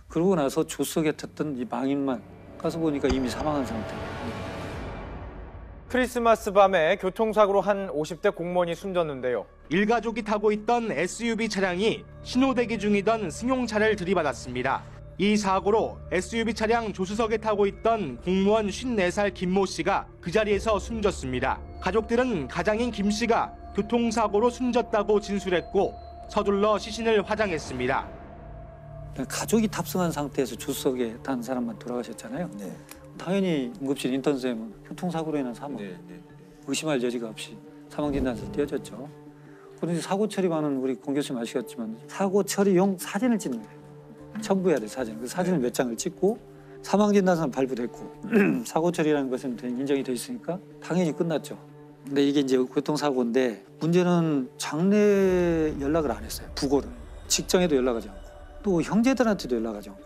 그러고 나서 조수석에 탔던 이 망인만 가서 보니까 이미 사망한 상태예요. 크리스마스 밤에 교통사고로 한 50대 공무원이 숨졌는데요. 일가족이 타고 있던 SUV 차량이 신호대기 중이던 승용차를 들이받았습니다. 이 사고로 SUV 차량 조수석에 타고 있던 공무원 54살 김모 씨가 그 자리에서 숨졌습니다. 가족들은 가장인 김 씨가 교통사고로 숨졌다고 진술했고 서둘러 시신을 화장했습니다. 가족이 탑승한 상태에서 조수석에 탄 사람만 돌아가셨잖아요. 당연히 응급실 인턴쌤은 교통사고로 인한 사망, 의심할 여지가 없이 사망진단서 띄어졌죠. 그런데 사고 처리반은 우리 공 교수님 아시겠지만 사고 처리용 사진을 찍는 거예요. 첨부해야 돼 사진. 그 사진을 몇 장을 찍고 사망진단서는 발부됐고 사고 처리라는 것은 인정이 돼 있으니까 당연히 끝났죠. 근데 이게 이제 교통사고인데 문제는 장례 연락을 안 했어요. 부고를. 직장에도 연락하지 않고 또 형제들한테도 연락하지 않고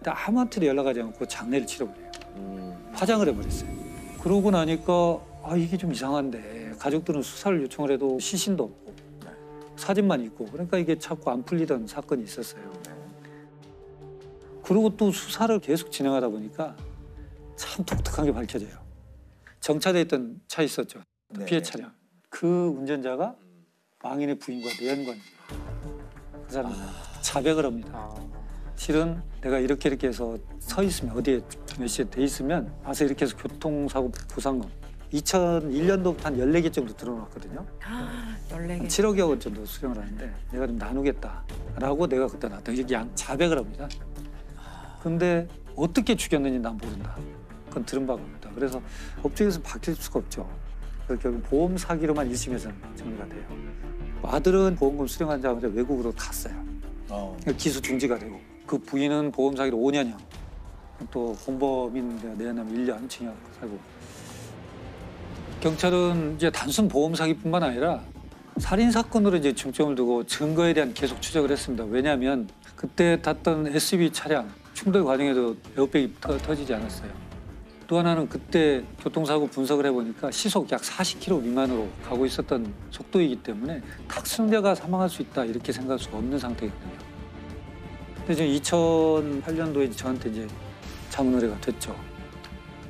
아무한테도 연락하지 않고 장례를 치러버려요. 화장을 해버렸어요. 그러고 나니까 이게 좀 이상한데 가족들은 수사를 요청을 해도 시신도 없고 사진만 있고 그러니까 이게 자꾸 안 풀리던 사건이 있었어요. 그리고 또 수사를 계속 진행하다 보니까 참 독특한 게 밝혀져요. 정차돼 있던 차 있었죠. 피해 차량. 그 운전자가 망인의 부인과 내연관이에요. 그 사람 자백을 합니다. 실은 내가 이렇게 해서 서 있으면 어디에 몇 시에 돼 있으면 와서 이렇게 해서 교통사고 보상금 2001년도부터 한 14개 정도 들어놨거든요. 14개. 7억여 원 정도 수령을 하는데 내가 좀 나누겠다라고 내가 그때 나왔다. 이렇게 자백을 합니다. 근데 어떻게 죽였는지 난 모른다. 그건 들은 바가 없다. 그래서 법정에서 밝힐 수가 없죠. 그래서 결국 보험 사기로만 1심에서는 정리가 돼요. 아들은 보험금 수령하자마자 외국으로 갔어요. 그러니까 기소 중지가 되고 그 부인은 보험 사기로 5년형 또 공범인 내연하면 1년 징역 살고 경찰은 이제 단순 보험 사기뿐만 아니라 살인 사건으로 이제 중점을 두고 증거에 대한 계속 추적을 했습니다. 왜냐하면 그때 탔던 SUV 차량 충돌 과정에도 에어백이 터지지 않았어요. 또 하나는 그때 교통사고 분석을 해보니까 시속 약 40km 미만으로 가고 있었던 속도이기 때문에 탁승자가 사망할 수 있다 이렇게 생각할 수가 없는 상태거든요. 근데 지금 2008년도에 저한테 이제 자문 의뢰가 됐죠.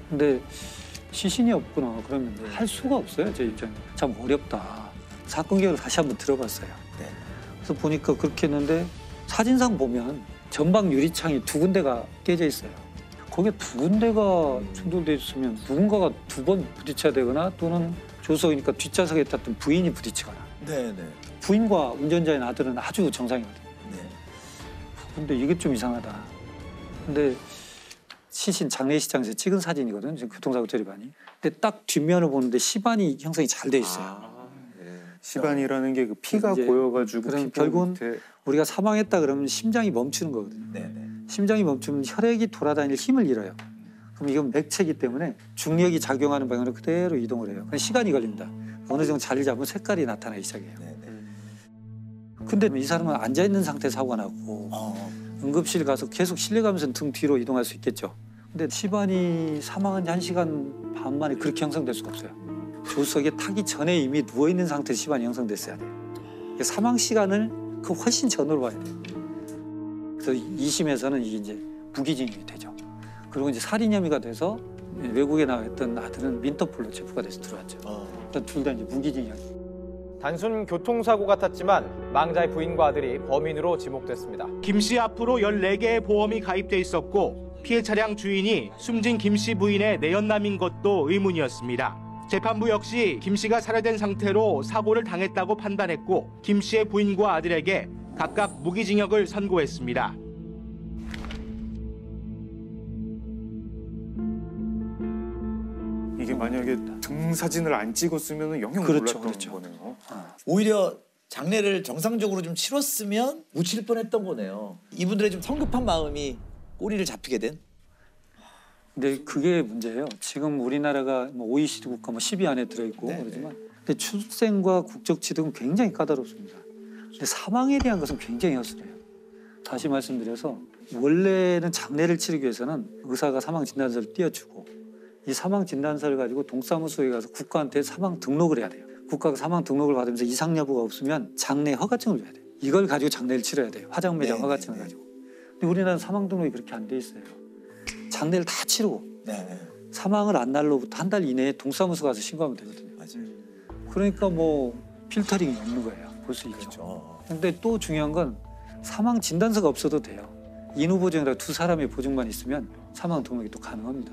근데 시신이 없구나 그러면 할 수가 없어요. 제 입장에 참 어렵다. 사건 계획을 다시 한번 들어봤어요. 그래서 보니까 그렇게 했는데 사진상 보면 전방 유리창이 2군데가 깨져 있어요. 거기에 2군데가 충돌돼 있으면 누군가가 2번 부딪혀야 되거나 또는 조수석이니까 뒷좌석에 탔던 부인이 부딪히거나 네네. 부인과 운전자인 아들은 아주 정상이거든요. 네. 근데 이게 좀 이상하다. 근데 시신 장례식장에서 찍은 사진이거든요. 지금 교통사고 처리반이. 근데 딱 뒷면을 보는데 시반이 형성이 잘 돼 있어요. 시반이라는 게 그 피가 이제 고여가지고 그럼 피부 결국은 밑에 우리가 사망했다 그러면 심장이 멈추는 거거든요. 네네. 심장이 멈추면 혈액이 돌아다닐 힘을 잃어요. 그럼 이건 맥체이기 때문에 중력이 작용하는 방향으로 그대로 이동을 해요. 시간이 걸립니다. 어느 정도 자리 잡으면 색깔이 나타나기 시작해요. 근데 이 사람은 앉아있는 상태에 사고가 나고 응급실 가서 계속 실려가면서 등 뒤로 이동할 수 있겠죠. 근데 시반이 사망한 지 1시간 반 만에 그렇게 형성될 수가 없어요. 조수석에 타기 전에 이미 누워있는 상태에서 시반이 형성됐어야 돼요. 사망 시간을 그 훨씬 전으로 봐야 돼요. 그래서 2심에서는 이게 이제 무기징역이 되죠. 그리고 이제 살인 혐의가 돼서 외국에 나와 있던 아들은 민터폴로 체포가 돼서 들어왔죠. 일단 둘 다 이제 무기징역. 단순 교통사고 같았지만 망자의 부인과 아들이 범인으로 지목됐습니다. 김 씨 앞으로 14개의 보험이 가입돼 있었고 피해 차량 주인이 숨진 김 씨 부인의 내연남인 것도 의문이었습니다. 재판부 역시 김 씨가 살해된 상태로 사고를 당했다고 판단했고 김 씨의 부인과 아들에게 각각 무기징역을 선고했습니다. 이게 만약에 등 사진을 안 찍었으면 영영 그렇죠, 몰랐던 거네요. 오히려 장례를 정상적으로 좀 치렀으면 묻힐 뻔했던 거네요. 이분들의 좀 성급한 마음이 꼬리를 잡히게 된. 근데 그게 문제예요. 지금 우리나라가 뭐 OECD 국가 뭐 10위 안에 들어있고 그러지만 근데 출생과 국적 취득은 굉장히 까다롭습니다. 근데 사망에 대한 것은 굉장히 허술해요. 다시 말씀드려서 원래는 장례를 치르기 위해서는 의사가 사망 진단서를 띄워주고 이 사망 진단서를 가지고 동사무소에 가서 국가한테 사망 등록을 해야 돼요. 국가가 사망 등록을 받으면서 이상 여부가 없으면 장례 허가증을 줘야 돼요. 이걸 가지고 장례를 치러야 돼요. 화장 매장 허가증을 가지고. 근데 우리나라는 사망 등록이 그렇게 안 돼 있어요. 장례를 다 치르고 사망을 한 날로부터 한 달 이내에 동사무소 가서 신고하면 되거든요. 그러니까 뭐 필터링이 없는 거예요. 볼 수 있죠. 근데 또 중요한 건 사망 진단서가 없어도 돼요. 인후 보증이라 두 사람의 보증만 있으면 사망 등록이 또 가능합니다.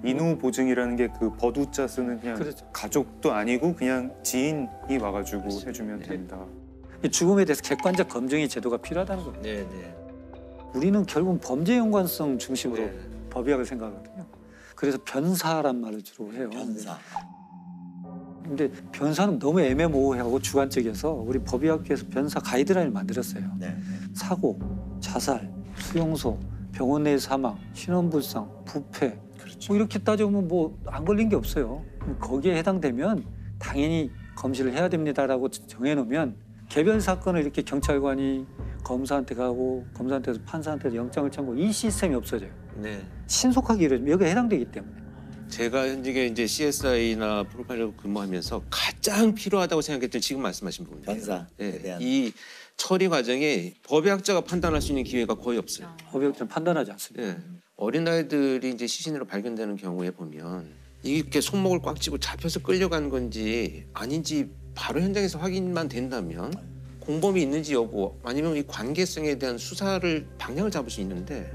인후 보증이라는 게 그 버두자 쓰는 그냥 그렇죠. 가족도 아니고 그냥 지인이 와가지고 해주면 됩니다. 이 죽음에 대해서 객관적 검증의 제도가 필요하다는 거예요. 네네. 우리는 결국 범죄 연관성 중심으로 법의학을 생각하거든요. 그래서 변사란 말을 주로 해요. 변사. 근데 변사는 너무 애매모호하고 주관적이어서 우리 법의학계에서 변사 가이드라인을 만들었어요. 사고, 자살, 수용소, 병원 내 사망, 신원불상, 부패 뭐 이렇게 따져보면 뭐 안 걸린 게 없어요. 거기에 해당되면 당연히 검시를 해야 됩니다라고 정해놓으면 개별 사건을 이렇게 경찰관이 검사한테 가고 검사한테서 판사한테 영장을 청구 이 시스템이 없어져요. 네. 신속하게 이루어지면 여기가 해당되기 때문에. 제가 현직에 이제 CSI나 프로파일러 근무하면서 가장 필요하다고 생각했던 지금 말씀하신 부분이에요. 변사. 네. 이 처리 과정에 법의학자가 판단할 수 있는 기회가 거의 없어요. 법의학자는 판단하지 않습니다. 네. 어린아이들이 이제 시신으로 발견되는 경우에 보면 이게 손목을 꽉 쥐고 잡혀서 끌려간 건지 아닌지 바로 현장에서 확인만 된다면 공범이 있는지 여부 아니면 이 관계성에 대한 수사를 방향을 잡을 수 있는데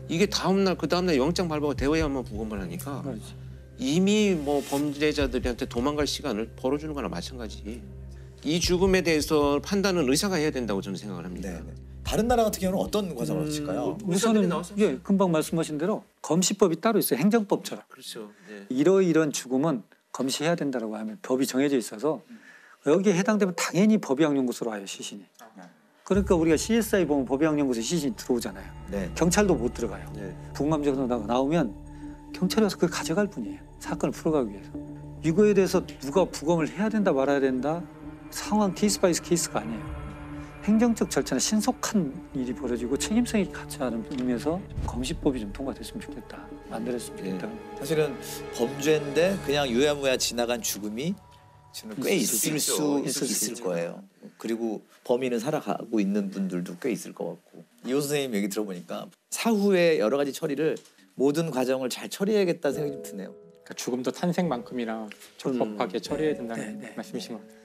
이게 다음날 그 다음날 영장 발부가 되어야만 부검을 하니까 이미 뭐 범죄자들한테 도망갈 시간을 벌어주는 거나 마찬가지. 이 죽음에 대해서 판단은 의사가 해야 된다고 저는 생각을 합니다. 다른 나라 같은 경우는 어떤 과정을 거칠까요? 우선은 예, 금방 말씀하신 대로 검시법이 따로 있어요. 행정법처럼. 그렇죠. 네. 이런 죽음은 검시해야 된다라고 하면 법이 정해져 있어서 여기에 해당되면 당연히 법의학연구소로 와요, 시신이. 그러니까 우리가 CSI 보면 법의학연구소에 시신이 들어오잖아요. 경찰도 못 들어가요. 부검감정서가 나오면 경찰이 와서 그걸 가져갈 뿐이에요. 사건을 풀어가기 위해서. 이거에 대해서 누가 부검을 해야 된다 말아야 된다 상황 케이스 바이 케이스가 아니에요. 행정적 절차는 신속한 일이 벌어지고 책임성이 갖춰하는 의미에서 검시법이 좀 통과됐으면 좋겠다. 만들었으면 좋겠다. 사실은 범죄인데 그냥 유야무야 지나간 죽음이 꽤 있을 수 있을 거예요. 그리고 범인은 살아가고 있는 분들도 꽤 있을 것 같고. 이호 선생님 얘기 들어보니까 사후에 여러 가지 처리를 모든 과정을 잘 처리해야겠다는 생각이 좀 드네요. 그러니까 죽음도 탄생만큼이나 적법하게 처리해야 된다는 말씀이신 것 같아요.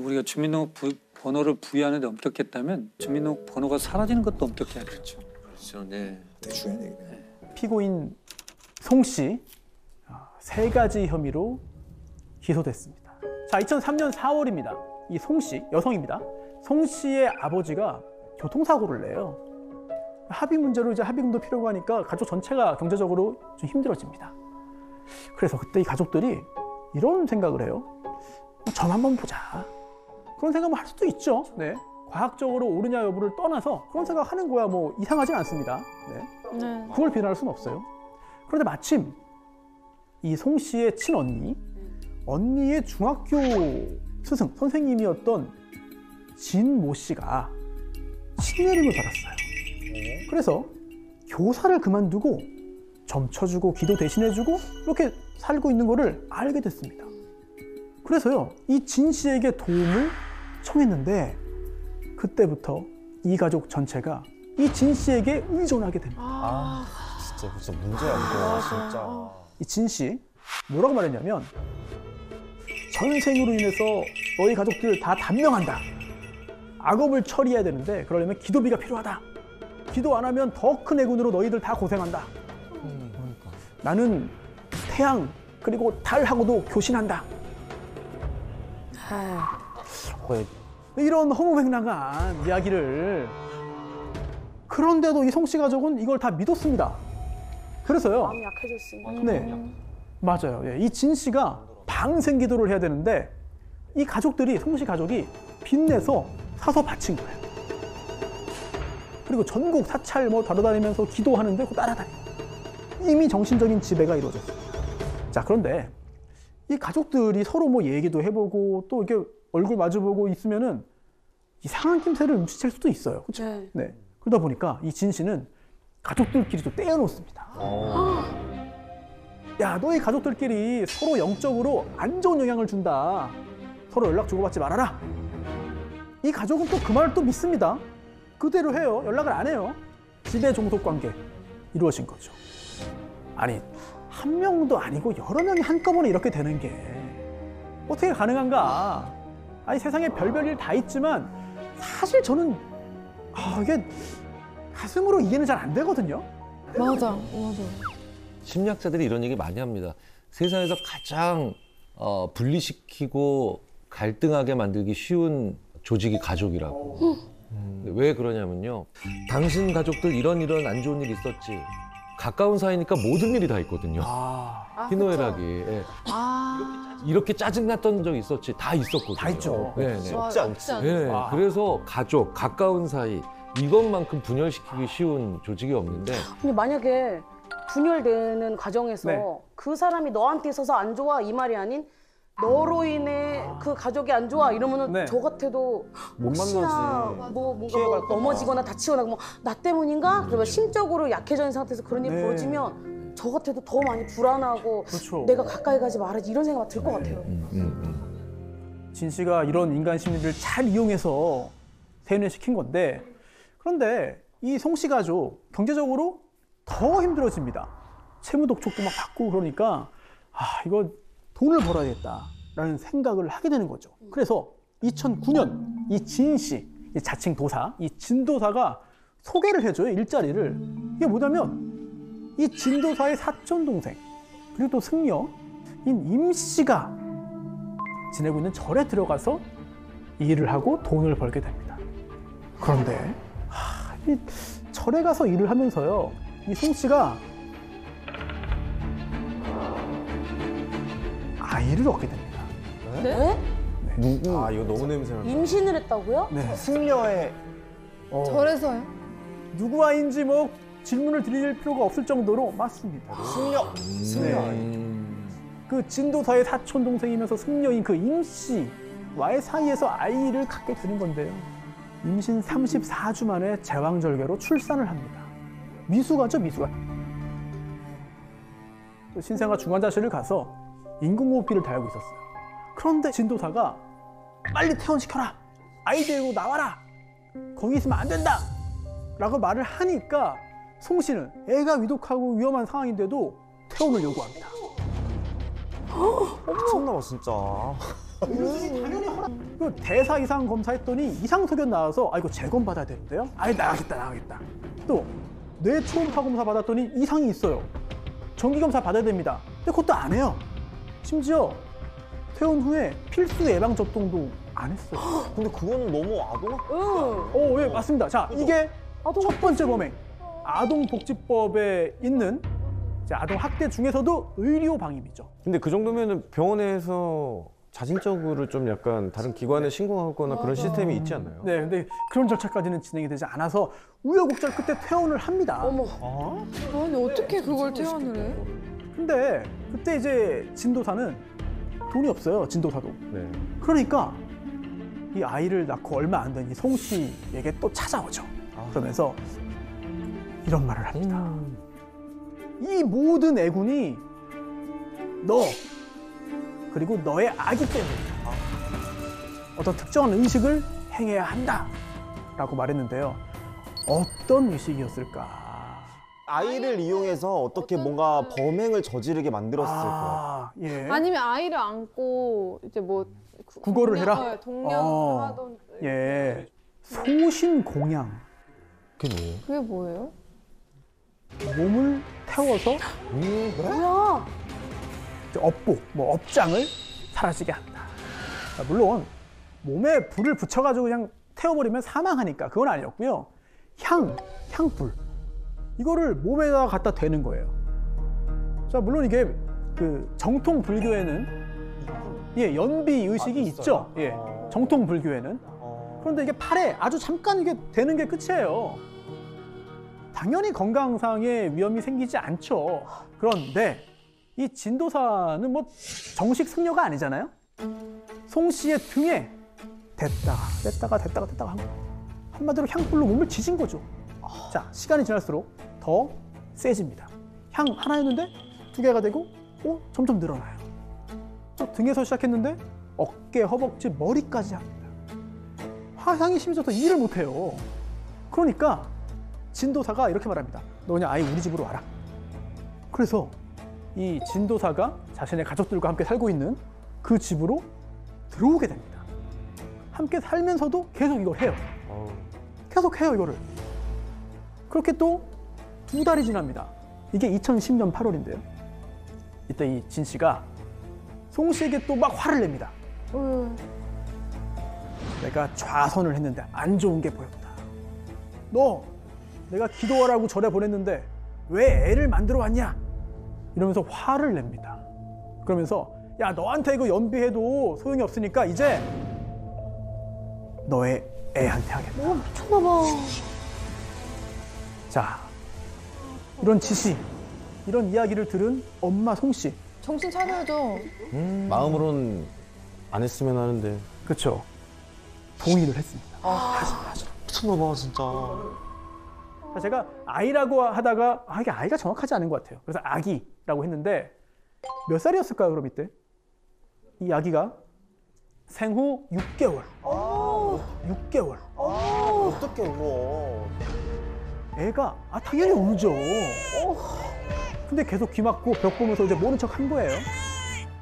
우리가 주민등록 번호를 부여하는데 엄격했다면 주민등록 번호가 사라지는 것도 엄격해야 되죠. 그렇죠. 네. 되게 중요한 얘기네요. 피고인 송 씨 3가지 혐의로 기소됐습니다. 자, 2003년 4월입니다. 이 송 씨, 여성입니다. 송 씨의 아버지가 교통사고를 내요. 합의 문제로 이제 합의금도 필요하고 하니까 가족 전체가 경제적으로 좀 힘들어집니다. 그래서 그때 이 가족들이 이런 생각을 해요. 점 한번 보자. 그런 생각을 할 수도 있죠. 네. 과학적으로 옳으냐 여부를 떠나서 그런 생각하는 거야 뭐 이상하진 않습니다. 네. 그걸 비난할 수는 없어요. 그런데 마침 이 송 씨의 친언니, 언니의 중학교 스승, 선생님이었던 진모 씨가 신내림을 받았어요. 그래서 교사를 그만두고 점 쳐주고 기도 대신해주고 이렇게 살고 있는 거를 알게 됐습니다. 그래서요, 이 진 씨에게 도움을 청했는데 그때부터 이 가족 전체가 이 진 씨에게 의존하게 됩니다. 진짜 문제야 이거 진짜. 이 진 씨 뭐라고 말했냐면 전생으로 인해서 너희 가족들 다 단명한다. 악업을 처리해야 되는데 그러려면 기도비가 필요하다. 기도 안 하면 더 큰 애군으로 너희들 다 고생한다. 나는 태양 그리고 달하고도 교신한다. 이런 허무맹랑한 이야기를 그런데도 이 송 씨 가족은 이걸 다 믿었습니다. 그래서요. 마음이 약해졌으니까. 네, 맞아요. 예, 이 진 씨가 방생 기도를 해야 되는데 이 가족들이 송 씨 가족이 빚내서 사서 바친 거예요. 그리고 전국 사찰 뭐 돌아다니면서 기도하는데 그 따라다니고 이미 정신적인 지배가 이루어졌어요. 자, 그런데 이 가족들이 서로 뭐 얘기도 해보고 또 이렇게 얼굴 마주보고 있으면은 이상한 낌새를 눈치챌 수도 있어요. 그렇죠? 네. 그러다 보니까 이 진 씨는 가족들끼리 또 떼어놓습니다. 야, 너희 가족들끼리 서로 영적으로 안 좋은 영향을 준다. 서로 연락 주고받지 말아라. 이 가족은 또 그 말을 또 믿습니다. 그대로 해요. 연락을 안 해요. 지배 종속 관계 이루어진 거죠. 아니, 한 명도 아니고 여러 명이 한꺼번에 이렇게 되는 게 어떻게 가능한가? 아니, 세상에 별별 일 다 있지만 사실 저는 이게 가슴으로 이해는 잘 안 되거든요. 맞아. 심리학자들이 이런 얘기 많이 합니다. 세상에서 가장 분리시키고 갈등하게 만들기 쉬운 조직이 가족이라고. 왜 그러냐면요. 당신 가족들 이런 안 좋은 일 있었지. 가까운 사이니까 모든 일이 다 있거든요. 희노애락이. 예. 이렇게 짜증났던 적 있었지. 다 있었거든요. 다 있죠. 네, 없지 않지. 네, 그래서 가족, 가까운 사이 이것만큼 분열시키기 쉬운 조직이 없는데. 근데 만약에 분열되는 과정에서 그 사람이 너한테 있어서 안 좋아 이 말이 아닌 너로 인해 그 가족이 안 좋아 이러면은 저 같아도 못 혹시나 만나지. 뭐 뭔가 넘어지거나 다치거나 뭐 나 때문인가? 그러면 심적으로 약해져 있는 상태에서 그런 일이 벌어지면 저 같아도 더 많이 불안하고 내가 가까이 가지 말아야지 이런 생각이 들 것 같아요. 진 씨가 이런 인간 심리를 잘 이용해서 세뇌시킨 건데 그런데 이 송 씨 가족 경제적으로 더 힘들어집니다. 채무 독촉도 막 받고 그러니까 이거 돈을 벌어야겠다라는 생각을 하게 되는 거죠. 그래서 2009년 이 진 씨, 이 자칭 도사, 이 진도사가 소개를 해줘요, 일자리를. 이게 뭐냐면 이 진도사의 사촌 동생 그리고 또 승려인 임 씨가 지내고 있는 절에 들어가서 일을 하고 돈을 벌게 됩니다. 그런데 이 절에 가서 일을 하면서요, 이 송 씨가 아이를 얻게 됩니다. 네? 누구? 이거 너무 냄새나. 임신을 했다고요? 네. 승려의 절에서요? 누구 아이인지 뭐 질문을 드릴 필요가 없을 정도로 맞습니다. 승려. 그 진도사의 사촌 동생이면서 승려인 그 임 씨와의 사이에서 아이를 갖게 되는 건데요. 임신 34주 만에 제왕절개로 출산을 합니다. 미숙아죠, 미숙아. 신생아 중환자실을 가서 인공호흡기를 달고 있었어요. 그런데 진도사가 빨리 퇴원시켜라. 아이 데리고 나와라. 거기 있으면 안 된다. 라고 말을 하니까 송 씨는 애가 위독하고 위험한 상황인데도 퇴원을 요구합니다. 미쳤나 봐 진짜. 그 대사 이상 검사했더니 이상 소견 나와서 이거 재검 받아야 되는데요. 나가겠다. 또 뇌 초음파 검사 받았더니 이상이 있어요. 정기 검사 받아야 됩니다. 근데 그것도 안 해요. 심지어 퇴원 후에 필수 예방 접종도 안 했어요. 근데 그거는 너무 아동학대. 예, 맞습니다. 자, 이게 첫 번째 범행. 아동복지법에 있는 이제 아동학대 중에서도 의료 방임이죠. 근데 그 정도면은 병원에서 자진적으로 좀 약간 다른 기관에 신고하거나 그런 시스템이 있지 않나요? 네, 근데 그런 절차까지는 진행이 되지 않아서 우여곡절 끝에 퇴원을 합니다. 어머. 아니 어떻게 그걸 퇴원을 해? 근데 그때 이제 진도사는 돈이 없어요. 진도사도. 네. 그러니까 이 아이를 낳고 얼마 안 된 이 송 씨에게 또 찾아오죠. 그러면서 이런 말을 합니다. 이 모든 애군이 너 그리고 너의 아기 때문이다. 어떤 특정한 의식을 행해야 한다라고 말했는데요. 어떤 의식이었을까? 아이를 이용해서 어떻게 뭔가 범행을 저지르게 만들었을 것 같아요. 예. 아니면 아이를 안고 이제 뭐 국어를 해라? 동양 하던. 예. 소신공양. 그게 뭐예요? 그게 뭐예요? 몸을 태워서 뭐야? 업보, 뭐 업장을 사라지게 한다. 물론 몸에 불을 붙여가지고 그냥 태워버리면 사망하니까 그건 아니었고요. 향불 이거를 몸에다가 갖다 대는 거예요. 자, 물론 이게 그 정통 불교에는 연비 의식이 있죠. 예, 정통 불교에는. 그런데 이게 팔에 아주 잠깐 이게 되는 게 끝이에요. 당연히 건강상의 위험이 생기지 않죠. 그런데 이 진도사는 뭐 정식 승려가 아니잖아요. 송 씨의 등에 됐다가 하고 한마디로 향불로 몸을 지진 거죠. 자, 시간이 지날수록 더 세집니다. 향 하나였는데 2개가 되고 점점 늘어나요. 등에서 시작했는데 어깨, 허벅지, 머리까지 합니다. 화상이 심해져서 일을 못해요. 그러니까 진도사가 이렇게 말합니다. 너 그냥 아예 우리 집으로 와라. 그래서 이 진도사가 자신의 가족들과 함께 살고 있는 그 집으로 들어오게 됩니다. 함께 살면서도 계속 이걸 해요. 계속 해요, 이거를. 그렇게 또 2달이 지납니다. 이게 2010년 8월인데요. 이때 이 진 씨가 송 씨에게 또 막 화를 냅니다. 내가 좌선을 했는데 안 좋은 게 보였다. 너 내가 기도하라고 절에 보냈는데 왜 애를 만들어 왔냐? 이러면서 화를 냅니다. 그러면서 야, 너한테 이거 연비해도 소용이 없으니까 이제 너의 애한테 하겠다. 미쳤나봐. 자, 이런 지시, 이런 이야기를 들은 엄마 송 씨. 정신 차려야죠. 마음으로는 안 했으면 하는데. 그렇죠. 동의를 했습니다. 미쳤나봐 진짜. 제가 아이라고 하다가 이게 아이가 정확하지 않은 것 같아요. 그래서 아기라고 했는데 몇 살이었을까요, 그럼 이때? 이 아기가 생후 6개월. 6개월. 어떻게 울어? 애가 당연히 울죠. 근데 계속 귀 막고 벽 보면서 이제 모른 척 한 거예요.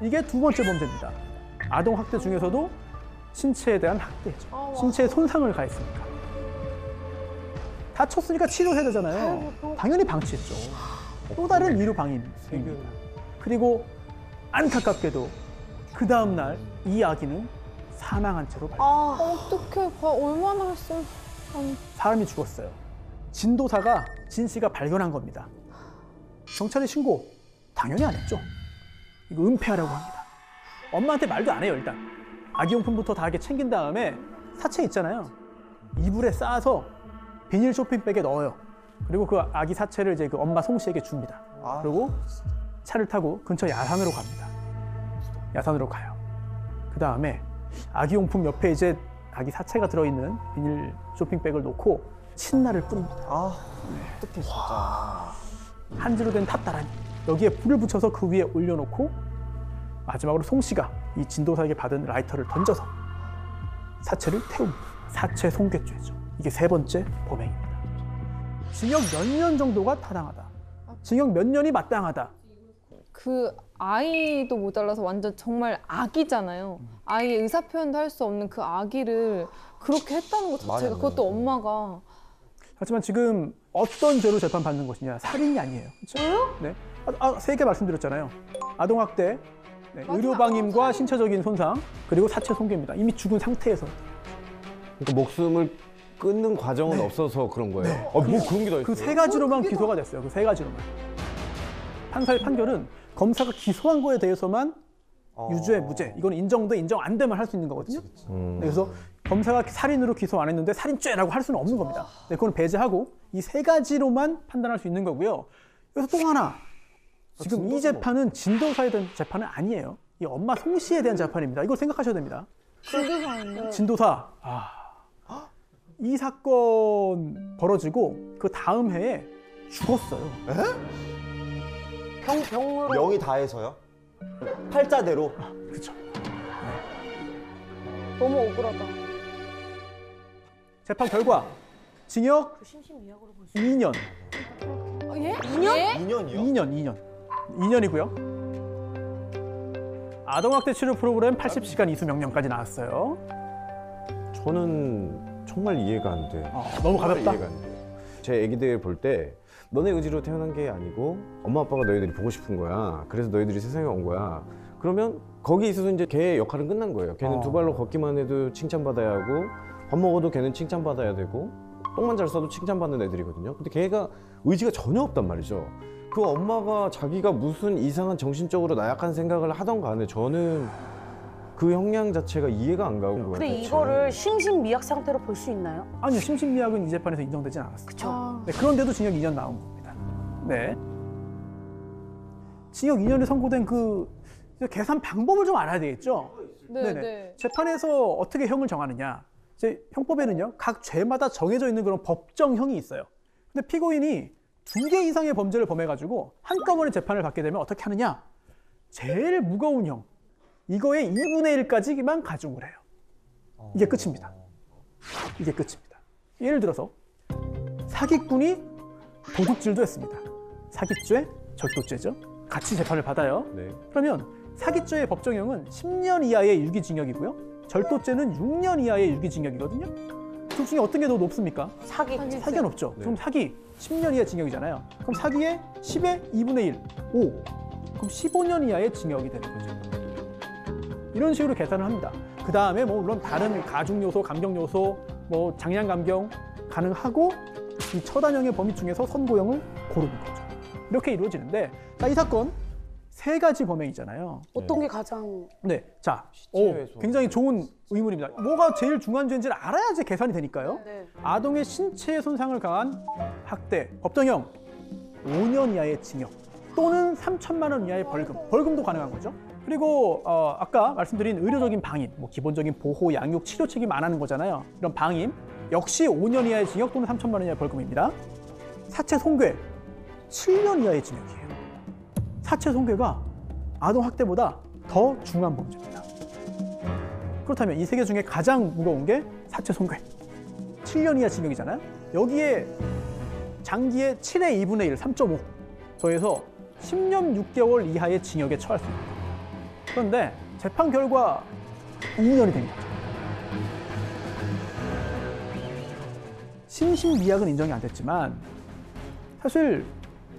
이게 2번째 범죄입니다. 아동 학대 중에서도 신체에 대한 학대죠. 신체에 손상을 가했으니까. 다쳤으니까 치료해야 되잖아요. 당연히 방치했죠. 또 다른 의료 방임입니다. 그리고 안타깝게도 그 다음 날 이 아기는 사망한 채로 어떡해. 얼마나 했어. 사람이 죽었어요. 진도사가 진 씨가 발견한 겁니다. 경찰에 신고 당연히 안 했죠. 이거 은폐하라고 합니다. 엄마한테 말도 안 해요, 일단. 아기용품부터 다 이렇게 챙긴 다음에 사체 있잖아요. 이불에 싸서 비닐 쇼핑백에 넣어요. 그리고 그 아기 사체를 이제 그 엄마 송 씨에게 줍니다. 그리고 차를 타고 근처 야산으로 갑니다. 야산으로 가요. 그 다음에 아기용품 옆에 이제 아기 사체가 들어있는 비닐 쇼핑백을 놓고 신나를 뿌립니다. 어떡해 진짜. 한지로 된 탑다라니. 여기에 불을 붙여서 그 위에 올려놓고 마지막으로 송 씨가 이 진도사에게 받은 라이터를 던져서 사체를 태웁니다. 사체 손괴죄죠. 이게 3번째 범행입니다. 징역 몇 년 정도가 타당하다. 징역 몇 년이 마땅하다. 그 아이도 모자라서 완전 정말 아기잖아요. 아이의 의사 표현도 할 수 없는 그 아기를 그렇게 했다는 것 자체가 그것도 엄마가. 하지만 지금 어떤 죄로 재판받는 것이냐? 살인이 아니에요. 그렇죠? 네. 3개 말씀드렸잖아요. 아동학대, 네, 의료방임과 신체적인 손상 그리고 사체 손괴입니다. 이미 죽은 상태에서. 그러니까 목숨을 끊는 과정은 없어서 그런 거예요. 뭐 그런 게 더 있어요. 그 세 가지로만 기소가 됐어요. 그 세 가지로만. 판사의 판결은 검사가 기소한 거에 대해서만 유죄, 무죄. 이건 인정돼, 인정 안 되면 할 수 있는 거거든요. 네, 그래서 검사가 살인으로 기소 안 했는데 살인죄라고 할 수는 없는 겁니다. 네, 그건 배제하고 이 세 가지로만 판단할 수 있는 거고요. 여기서 또 하나. 지금 이 재판은 진도사에 대한 재판은 아니에요. 이 엄마 송 씨에 대한 재판입니다. 이걸 생각하셔야 됩니다. 진도사였네. 진도사. 이 사건 벌어지고 그 다음 해에 죽었어요. 병으로. 명이 다해서요? 팔자대로? 그렇죠. 너무 억울하다. 재판 결과 징역 2년. 예? 2년이요? 2년이고요. 아동학대 치료 프로그램 80시간 이수 명령까지 나왔어요. 저는 정말 이해가 안 돼. 너무 가볍다? 이해가 안 돼. 제 애기들 볼 때 너네 의지로 태어난 게 아니고 엄마 아빠가 너희들이 보고 싶은 거야. 그래서 너희들이 세상에 온 거야. 그러면 거기 있어서 이제 걔의 역할은 끝난 거예요. 걔는 두 발로 걷기만 해도 칭찬받아야 하고 밥 먹어도 걔는 칭찬받아야 되고 똥만 잘 싸도 칭찬받는 애들이거든요. 근데 걔가 의지가 전혀 없단 말이죠. 그 엄마가 자기가 무슨 이상한 정신적으로 나약한 생각을 하던 간에 저는 그 형량 자체가 이해가 안 가는 거예요. 근데 이거를 심신미약 상태로 볼 수 있나요? 아니요, 심신미약은 이 재판에서 인정되진 않았어요. 그쵸. 네, 그런데도 징역 2년 나온 겁니다. 네. 징역 2년이 선고된 그 계산 방법을 좀 알아야 되겠죠? 네. 재판에서 어떻게 형을 정하느냐. 이제 형법에는요, 각 죄마다 정해져 있는 그런 법정형이 있어요. 근데 피고인이 2개 이상의 범죄를 범해가지고 한꺼번에 재판을 받게 되면 어떻게 하느냐? 제일 무거운 형, 이거의 2분의 1까지만 가중을 해요. 이게 끝입니다. 이게 끝입니다. 예를 들어서 사기꾼이 도둑질도 했습니다. 사기죄, 절도죄죠. 같이 재판을 받아요. 그러면 사기죄의 법정형은 10년 이하의 유기징역이고요. 절도죄는 6년 이하의 유기징역이거든요. 둘 중에 어떤 게 더 높습니까? 사기가 높죠. 그럼 사기 10년 이하 징역이잖아요. 그럼 사기의 10의 2분의 1, 5. 그럼 15년 이하의 징역이 되는 거죠. 이런 식으로 계산을 합니다. 그 다음에 뭐 물론 다른 가중 요소, 감경 요소, 뭐 장량 감경 가능하고 이 처단형의 범위 중에서 선고형을 고르는 거죠. 이렇게 이루어지는데, 자, 이 사건 3가지 범행이잖아요. 어떤 게 가장? 네, 자, 굉장히 좋은 의문입니다. 뭐가 제일 중요한 죄인지를 알아야지 계산이 되니까요. 아동의 신체에 손상을 가한 학대, 법정형 5년 이하의 징역 또는 3천만 원 이하의 벌금, 벌금도 가능한 거죠. 그리고 아까 말씀드린 의료적인 방임, 뭐 기본적인 보호, 양육, 치료 책임 안 하는 거잖아요. 이런 방임 역시 5년 이하의 징역 또는 3천만 원 이하의 벌금입니다. 사체 손괴 7년 이하의 징역이에요. 사체 손괴가 아동 학대보다 더 중한 범죄입니다. 그렇다면 이 3개 중에 가장 무거운 게 사체 손괴. 7년 이하 징역이잖아요. 여기에 장기의 7의 2분의 1, 3.5 더해서 10년 6개월 이하의 징역에 처할 수 있습니다. 그런데 재판 결과 2년이 된 거죠. 심신미약은 인정이 안 됐지만 사실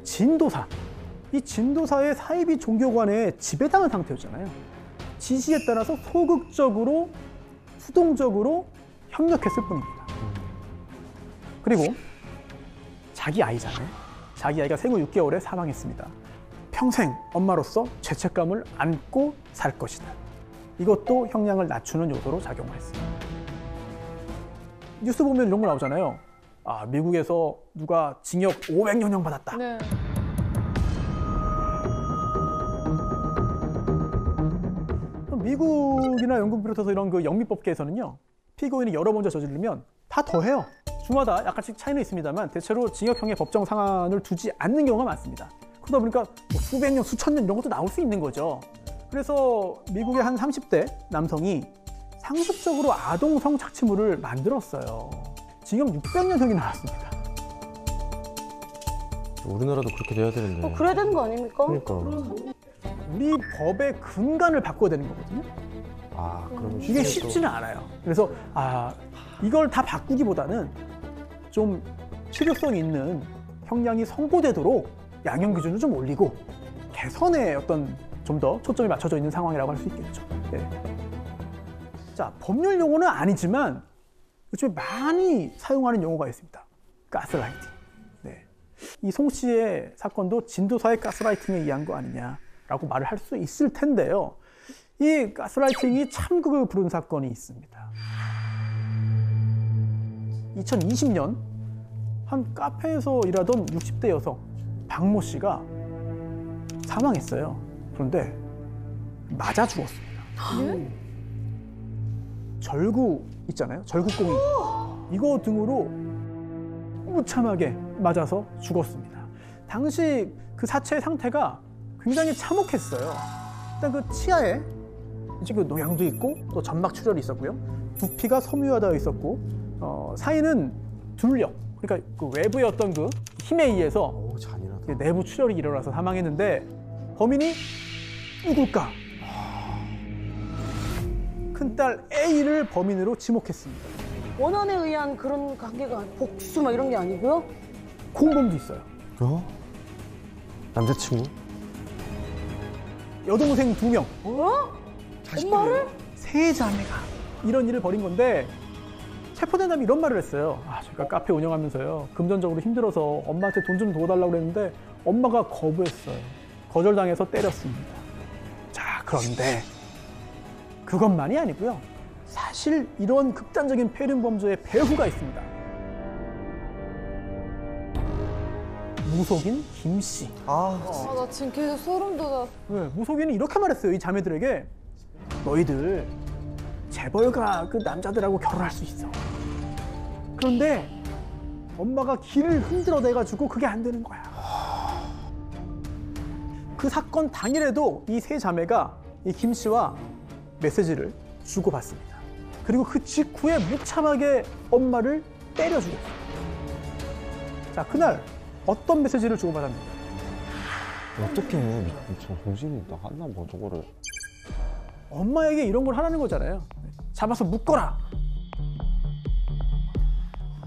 진도사, 이 진도사의 사이비 종교관에 지배당한 상태였잖아요. 지시에 따라서 소극적으로, 수동적으로 협력했을 뿐입니다. 그리고 자기 아이잖아요. 자기 아이가 생후 6개월에 사망했습니다. 평생 엄마로서 죄책감을 안고 살 것이다. 이것도 형량을 낮추는 요소로 작용을 했습니다. 뉴스 보면 이런 거 나오잖아요. 아, 미국에서 누가 징역 500년형 받았다. 네. 미국이나 영국 비롯해서 이런 그 영미법계에서는요, 피고인이 여러 범죄 저지르면 다 더해요. 주마다 약간씩 차이는 있습니다만 대체로 징역형의 법정 상한을 두지 않는 경우가 많습니다. 그러다 보니까 뭐 수백 년, 수천 년 이런 것도 나올 수 있는 거죠. 그래서 미국의 한 30대 남성이 상습적으로 아동 성착취물을 만들었어요. 징역 600년형이 나왔습니다. 우리나라도 그렇게 돼야 되는데. 그래야 되는 거 아닙니까? 그러니까. 우리 법의 근간을 바꿔야 되는 거거든요. 아, 그럼 이게 쉽지는 않아요. 그래서 이걸 다 바꾸기보다는 좀 실효성 있는 형량이 선고되도록 양형 기준을 좀 올리고 개선의 어떤 좀 더 초점이 맞춰져 있는 상황이라고 할 수 있겠죠. 네. 자, 법률 용어는 아니지만 요즘에 많이 사용하는 용어가 있습니다. 가스라이팅. 네. 이 송 씨의 사건도 진도사의 가스라이팅에 의한 거 아니냐라고 말을 할 수 있을 텐데요. 이 가스라이팅이 참극을 부른 사건이 있습니다. 2020년 한 카페에서 일하던 60대 여성 박모 씨가 사망했어요. 그런데 맞아 죽었습니다. 절구 있잖아요. 절구공이 이거 등으로 무참하게 맞아서 죽었습니다. 당시 그 사체의 상태가 굉장히 참혹했어요. 일단 그 치아에 이제 그 노양도 있고 또 점막 출혈이 있었고요. 부피가 섬유화되어 있었고 사인은 둘력, 그러니까 그 외부의 어떤 그 힘에 의해서 내부 출혈이 일어나서 사망했는데 범인이 누굴까? 큰딸 A를 범인으로 지목했습니다. 원한에 의한 그런 관계가 복수 막 이런 게 아니고요? 공범도 있어요. 남자친구? 여동생 2명. 엄마를? 세 자매가 이런 일을 벌인 건데 체포된 다음에 이런 말을 했어요. 제가 카페 운영하면서요. 금전적으로 힘들어서 엄마한테 돈 좀 도와달라고 그랬는데 엄마가 거부했어요. 거절당해서 때렸습니다. 자, 그런데 그것만이 아니고요. 사실 이런 극단적인 폐륜 범죄의 배후가 있습니다. 무속인 김 씨. 나 지금 계속 소름 돋아. 네, 무속인은 이렇게 말했어요. 이 자매들에게 너희들 재벌가 그 남자들하고 결혼할 수 있어. 그런데 엄마가 길을 흔들어대가지고 그게 안 되는 거야. 그 사건 당일에도 이 세 자매가 이 김 씨와 메시지를 주고받습니다. 그리고 그 직후에 무참하게 엄마를 때려 죽였어요. 자, 그날 어떤 메시지를 주고받았는가? 어떻게 정신이 나갔나 뭐 저거를. 엄마에게 이런 걸 하라는 거잖아요. 잡아서 묶어라.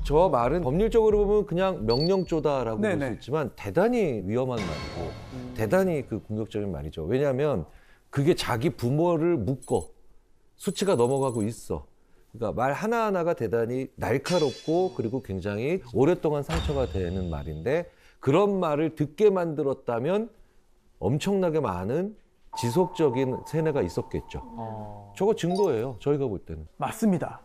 저 말은 법률적으로 보면 그냥 명령조다라고 볼 네네. 수 있지만 대단히 위험한 말이고 대단히 그 공격적인 말이죠. 왜냐하면 그게 자기 부모를 묶어 수치가 넘어가고 있어. 그러니까 말 하나하나가 대단히 날카롭고 그리고 굉장히 오랫동안 상처가 되는 말인데 그런 말을 듣게 만들었다면 엄청나게 많은 지속적인 세뇌가 있었겠죠. 저거 증거예요. 저희가 볼 때는. 맞습니다.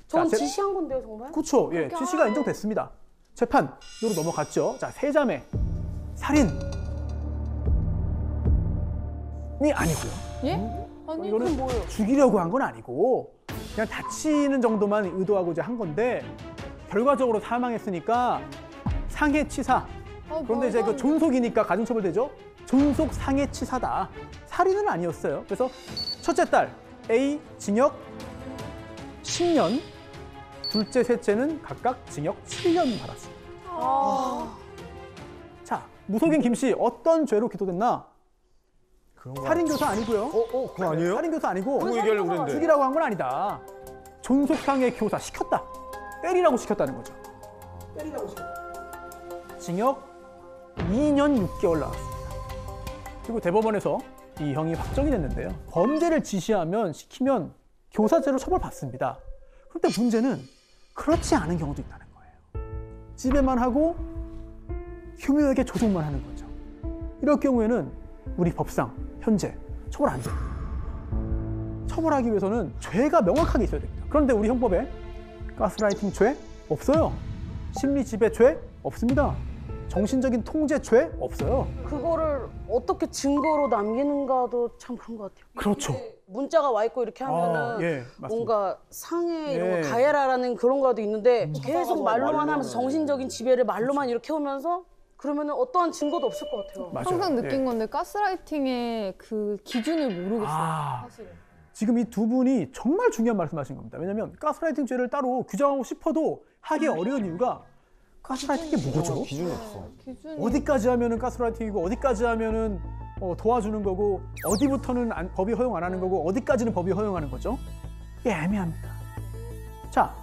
저건 자, 지시한 건데요, 정말? 그렇죠. 예, 지시가 인정됐습니다. 재판으로 넘어갔죠. 자, 세 자매 살인이 아니고요. 예? 아니, 이거는 뭐예요? 죽이려고 한 건 아니고 그냥 다치는 정도만 의도하고 이제 한 건데 결과적으로 사망했으니까 상해치사. 그런데 이제 그 존속이니까 가중처벌되죠. 존속 상해치사다. 살인은 아니었어요. 그래서 첫째 딸 A 징역 10년, 둘째, 셋째는 각각 징역 7년 받았습니다. 자, 무속인 김 씨 어떤 죄로 기소됐나? 살인교사 아니고요. 그거 아니에요? 살인교사 아니고 그거 얘기하려고 그랬는데. 죽이라고 한 건 아니다. 존속상해 교사 시켰다. 때리라고 시켰다는 거죠. 때리라고 시켰다. 징역 2년 6개월 나왔습니다. 그리고 대법원에서 이 형이 확정이 됐는데요. 범죄를 지시하면 시키면 교사죄로 처벌받습니다. 그런데 문제는 그렇지 않은 경우도 있다는 거예요. 지배만 하고 교묘하게 조종만 하는 거죠. 이럴 경우에는 우리 법상 현재 처벌 안 돼요. 처벌하기 위해서는 죄가 명확하게 있어야 됩니다. 그런데 우리 형법에 가스라이팅 죄 없어요. 심리 지배 죄 없습니다. 정신적인 통제 죄 없어요. 그거를 어떻게 증거로 남기는가도 참 그런 것 같아요. 그렇죠. 문자가 와 있고 이렇게 하면은 예, 맞습니다. 뭔가 상해 이런 예. 거 가해라라는 그런 거라도 있는데 계속 말로만 말로만 하면서 정신적인 지배를 말로만 이렇게 오면서 그러면은 어떠한 증거도 없을 것 같아요. 항상 느낀 건데 가스라이팅의 그 기준을 모르겠어요. 사실은. 지금 이 두 분이 정말 중요한 말씀하신 겁니다. 왜냐하면 가스라이팅 죄를 따로 규정하고 싶어도 하기 어려운 이유가 가스라이팅이 뭐죠? 기준이 없어. 어디까지 하면은 가스라이팅이고 어디까지 하면은 도와주는 거고 어디부터는 법이 허용 안 하는 거고 어디까지는 법이 허용하는 거죠? 이게 애매합니다. 자,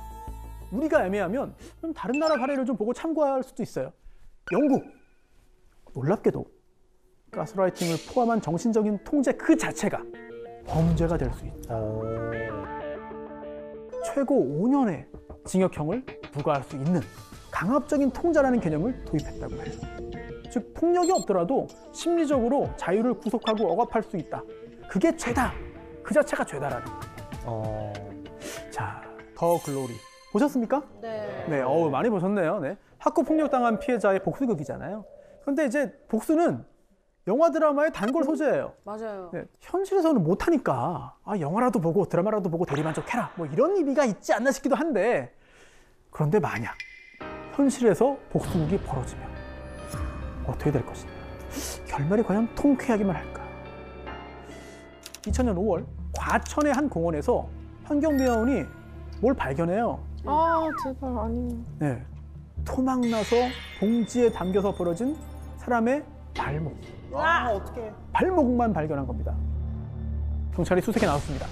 우리가 애매하면 좀 다른 나라 사례를 좀 보고 참고할 수도 있어요. 영국, 놀랍게도 가스라이팅을 포함한 정신적인 통제 그 자체가 범죄가 될 수 있다. 최고 5년의 징역형을 부과할 수 있는 강압적인 통제라는 개념을 도입했다고 해요. 즉 폭력이 없더라도 심리적으로 자유를 구속하고 억압할 수 있다. 그게 죄다. 그 자체가 죄다라는 거예요. 자, 더 글로리 보셨습니까? 네. 네, 많이 보셨네요. 네. 학교 폭력 당한 피해자의 복수극이잖아요. 그런데 이제 복수는 영화 드라마의 단골 소재예요. 맞아요. 네, 현실에서는 못하니까 영화라도 보고 드라마라도 보고 대리만족해라 뭐 이런 의미가 있지 않나 싶기도 한데, 그런데 만약 현실에서 복수극이 벌어지면 어떻게 될 것인가? 결말이 과연 통쾌하기만 할까? 2000년 5월 과천의 한 공원에서 환경미화원이 뭘 발견해요. 아 제발 아니에요. 네, 토막나서 봉지에 담겨서 벌어진 사람의 발목. 어떡해. 발목만 발견한 겁니다. 경찰이 수색에 나왔습니다.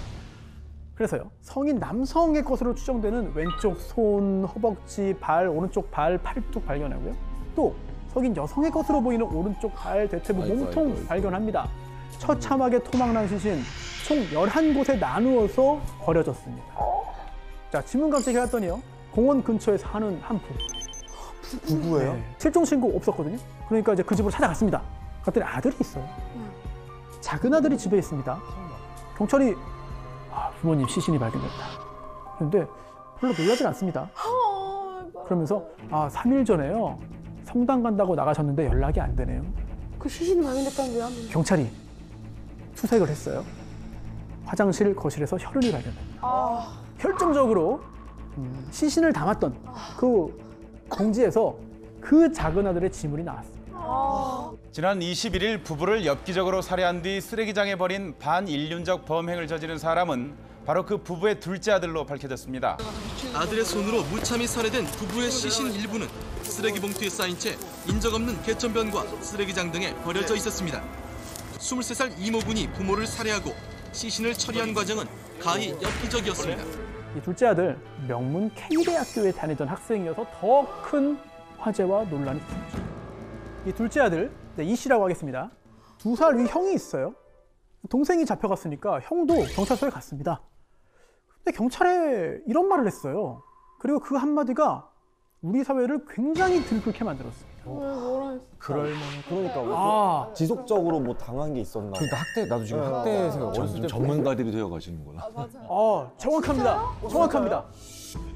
그래서요, 성인 남성의 것으로 추정되는 왼쪽 손, 허벅지, 발, 오른쪽 발, 팔뚝 발견하고요. 또 성인 여성의 것으로 보이는 오른쪽 발, 대퇴부, 몸통 발견합니다. 처참하게 토막난 시신 총 11곳에 나누어서 버려졌습니다. 자, 지문감식 해왔더니요, 공원 근처에 사는 한 부부예요? 네, 실종 신고 없었거든요. 그러니까 이제 그 집으로 찾아갔습니다. 그랬더니 아들이 있어요. 작은 아들이 집에 있습니다. 경찰이 부모님 시신이 발견됐다. 그런데 별로 놀라진 않습니다. 그러면서 3일 전에요, 성당 간다고 나가셨는데 연락이 안 되네요. 그 시신이 발견됐다는 왜 안 되냐? 경찰이 수색을 했어요. 화장실, 거실에서 혈흔이 발견됩니다. 결정적으로 시신을 담았던 그 봉지에서 그 작은 아들의 지문이 나왔습니다. 지난 21일 부부를 엽기적으로 살해한 뒤 쓰레기장에 버린 반인륜적 범행을 저지른 사람은 바로 그 부부의 둘째 아들로 밝혀졌습니다. 아들의 손으로 무참히 살해된 부부의 시신 일부는 쓰레기 봉투에 쌓인 채 인적 없는 개천변과 쓰레기장 등에 버려져 있었습니다. 23살 이모군이 부모를 살해하고 시신을 처리한 과정은 가히 엽기적이었습니다. 이 둘째 아들, 명문 K대학교에 다니던 학생이어서 더 큰 화제와 논란이 있었죠. 이 둘째 아들, 이 씨라고 하겠습니다. 2살 위 형이 있어요. 동생이 잡혀갔으니까 형도 경찰서에 갔습니다. 근데 경찰에 이런 말을 했어요. 그리고 그 한마디가 우리 사회를 굉장히 들끓게 만들었습니다. 그러니까 지속적으로 뭐 당한 게 있었나? 그러니까 학대, 나도 지금 학대 생각 어렸을 때 전문가들이 되어가시는구나. 정확합니다. 정확합니다.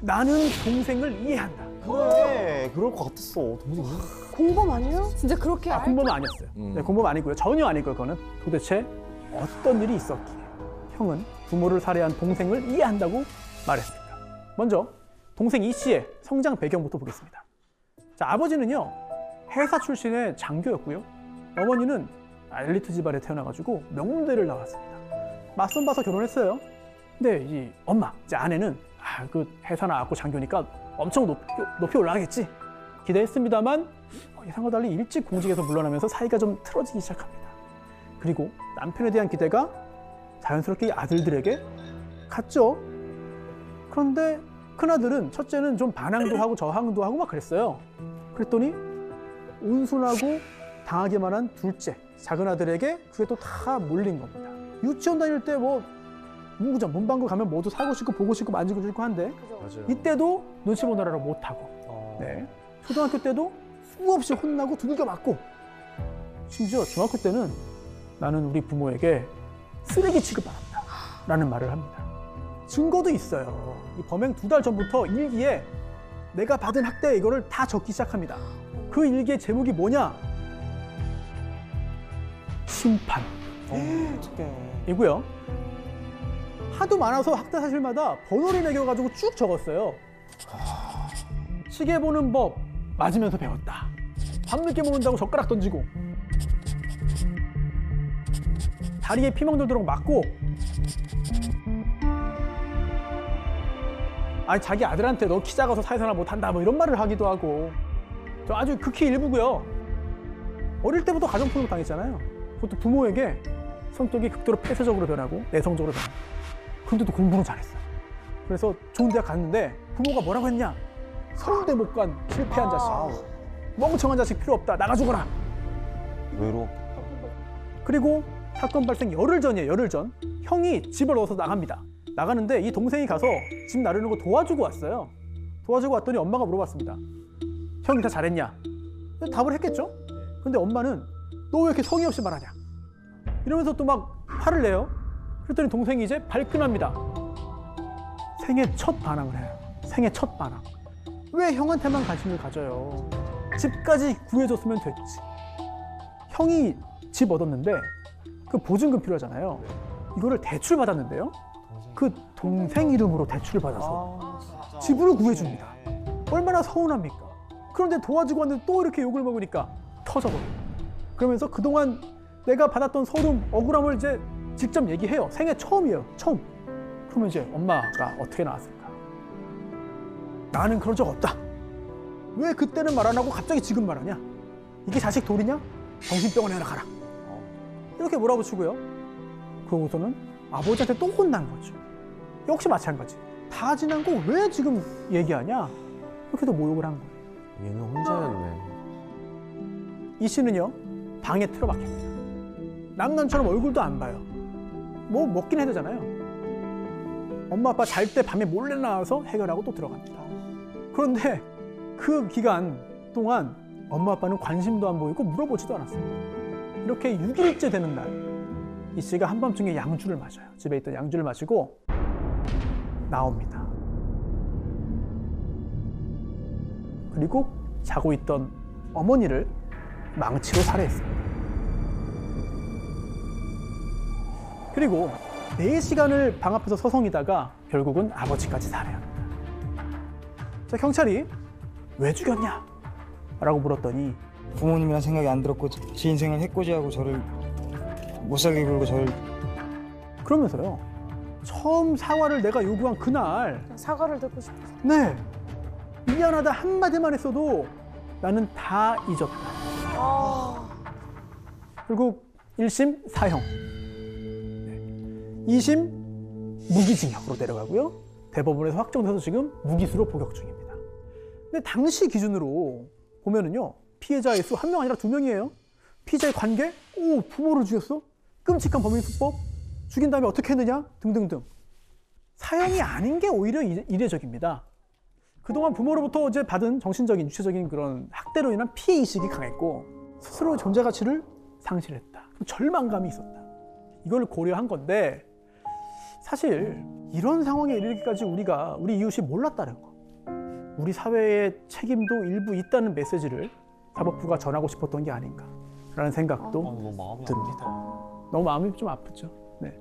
나는 동생을 이해한다. 그래, 그럴 것 같았어. 동생이. 공범 아니에요? 진짜 그렇게 공범은 아니었어요. 네, 공범 아니고요. 전혀 아니고요. 그거는 도대체 어떤 일이 있었기에 형은 부모를 살해한 동생을 이해한다고 말했습니다. 먼저 동생 이 씨의 성장 배경부터 보겠습니다. 자, 아버지는요, 회사 출신의 장교였고요. 어머니는 엘리트 집안에 태어나가지고 명문대를 나왔습니다. 맞선 봐서 결혼했어요. 근데 이 엄마, 이제 아내는 그 회사 나왔고 장교니까 엄청 높이 올라가겠지 기대했습니다만 예상과 달리 일찍 공직에서 물러나면서 사이가 좀 틀어지기 시작합니다. 그리고 남편에 대한 기대가 자연스럽게 아들들에게 갔죠. 그런데 큰아들은, 첫째는 좀 반항도 하고 저항도 하고 막 그랬어요. 그랬더니 온순하고 당하기만 한 둘째, 작은 아들에게 그게 또 다 몰린 겁니다. 유치원 다닐 때 뭐 문구점, 문방구 가면 모두 사고 싶고 보고 싶고 만지고 싶고 한데 이때도 눈치 보느라고 못하고, 네. 초등학교 때도 수없이 혼나고 두들겨 맞고, 심지어 중학교 때는 나는 우리 부모에게 쓰레기 취급받았다 라는 말을 합니다. 증거도 있어요. 이 범행 2달 전부터 일기에 내가 받은 학대 이거를 다 적기 시작합니다. 그 일기의 제목이 뭐냐? 심판. 이고요. 하도 많아서 학대 사실마다 번호를 매겨가지고 쭉 적었어요. 시계 보는 법 맞으면서 배웠다. 밤늦게 먹는다고 젓가락 던지고, 다리에 피멍 들도록 맞고, 아니 자기 아들한테 너 키 작아서 사회생활 못한다 뭐 이런 말을 하기도 하고. 저 아주 극히 일부고요. 어릴 때부터 가정폭력 당했잖아요. 그것도 부모에게 성격이 극도로 폐쇄적으로 변하고 내성적으로 변하고. 그런데도 공부는 잘했어요. 그래서 좋은 대학 갔는데 부모가 뭐라고 했냐? 서울대 못 간 실패한 자식, 멍청한 자식 필요 없다, 나가 죽어라. 외로. 그리고 사건 발생 열흘 전이에요. 열흘 전. 형이 집을 넣어서 나갑니다. 나가는데 이 동생이 가서 집 나르는 거 도와주고 왔어요. 도와주고 왔더니 엄마가 물어봤습니다. 형이 다 잘했냐? 답을 했겠죠? 근데 엄마는 너 왜 이렇게 성의 없이 말하냐? 이러면서 또 막 화를 내요. 그랬더니 동생이 이제 발끈합니다. 생애 첫 반항을 해요. 생애 첫 반항. 왜 형한테만 관심을 가져요? 집까지 구해줬으면 됐지. 형이 집 얻었는데 그 보증금 필요하잖아요. 이거를 대출 받았는데요. 그 동생 이름으로 대출을 받아서 집으로 구해줍니다. 얼마나 서운합니까? 그런데 도와주고 왔는데 또 이렇게 욕을 먹으니까 터져버려요. 그러면서 그동안 내가 받았던 서름, 억울함을 이제 직접 얘기해요. 생애 처음이에요. 처음. 그러면 이제 엄마가 어떻게 나왔을까? 나는 그런 적 없다. 왜 그때는 말 안 하고 갑자기 지금 말하냐? 이게 자식 도리냐? 정신병원에 하나 가라. 이렇게 몰아붙이고요. 그러고서는 아버지한테 또 혼난 거죠. 역시 마찬가지. 다 지난 거 왜 지금 얘기하냐? 이렇게도 모욕을 한 거예요. 얘는 혼자였네. 이 씨는요, 방에 틀어박힙니다. 남남처럼 얼굴도 안 봐요. 뭐 먹긴 해야 되잖아요. 엄마 아빠 잘 때 밤에 몰래 나와서 해결하고 또 들어갑니다. 그런데 그 기간 동안 엄마 아빠는 관심도 안 보이고 물어보지도 않았습니다. 이렇게 6일째 되는 날, 이 씨가 한밤중에 양주를 마셔요. 집에 있던 양주를 마시고 나옵니다. 그리고 자고 있던 어머니를 망치로 살해했습니다. 그리고 4시간을 방 앞에서 서성이다가 결국은 아버지까지 살해합니다. 자, 경찰이 왜 죽였냐? 라고 물었더니 부모님이란 생각이 안 들었고 제 인생을 해코지하고 저를 못 살게 굴고 저를 그러면서요. 처음 사과를 내가 요구한 그날 사과를 듣고 싶어서. 네. 미안하다 한마디만 했어도 나는 다 잊었다. 결국 1심 사형, 2심 무기징역으로 내려가고요. 대법원에서 확정돼서 지금 무기수로 복역 중입니다. 근데 당시 기준으로 보면은요. 피해자의 수 1명 아니라 2명이에요. 피해자의 관계? 오, 부모를 죽였어? 끔찍한 범행수법? 죽인 다음에 어떻게 했느냐? 등등등. 사형이 아닌 게 오히려 이례적입니다. 그동안 부모로부터 이제 받은 정신적인, 육체적인 그런 학대로 인한 피해 의식이 강했고 스스로의 존재 가치를 상실했다. 절망감이 있었다. 이걸 고려한 건데 사실 이런 상황에 이르기까지 우리 이웃이 몰랐다는 거. 우리 사회의 책임도 일부 있다는 메시지를 사법부가 전하고 싶었던 게 아닌가라는 생각도 듭니다. 너무 마음이 좀 아프죠. 네.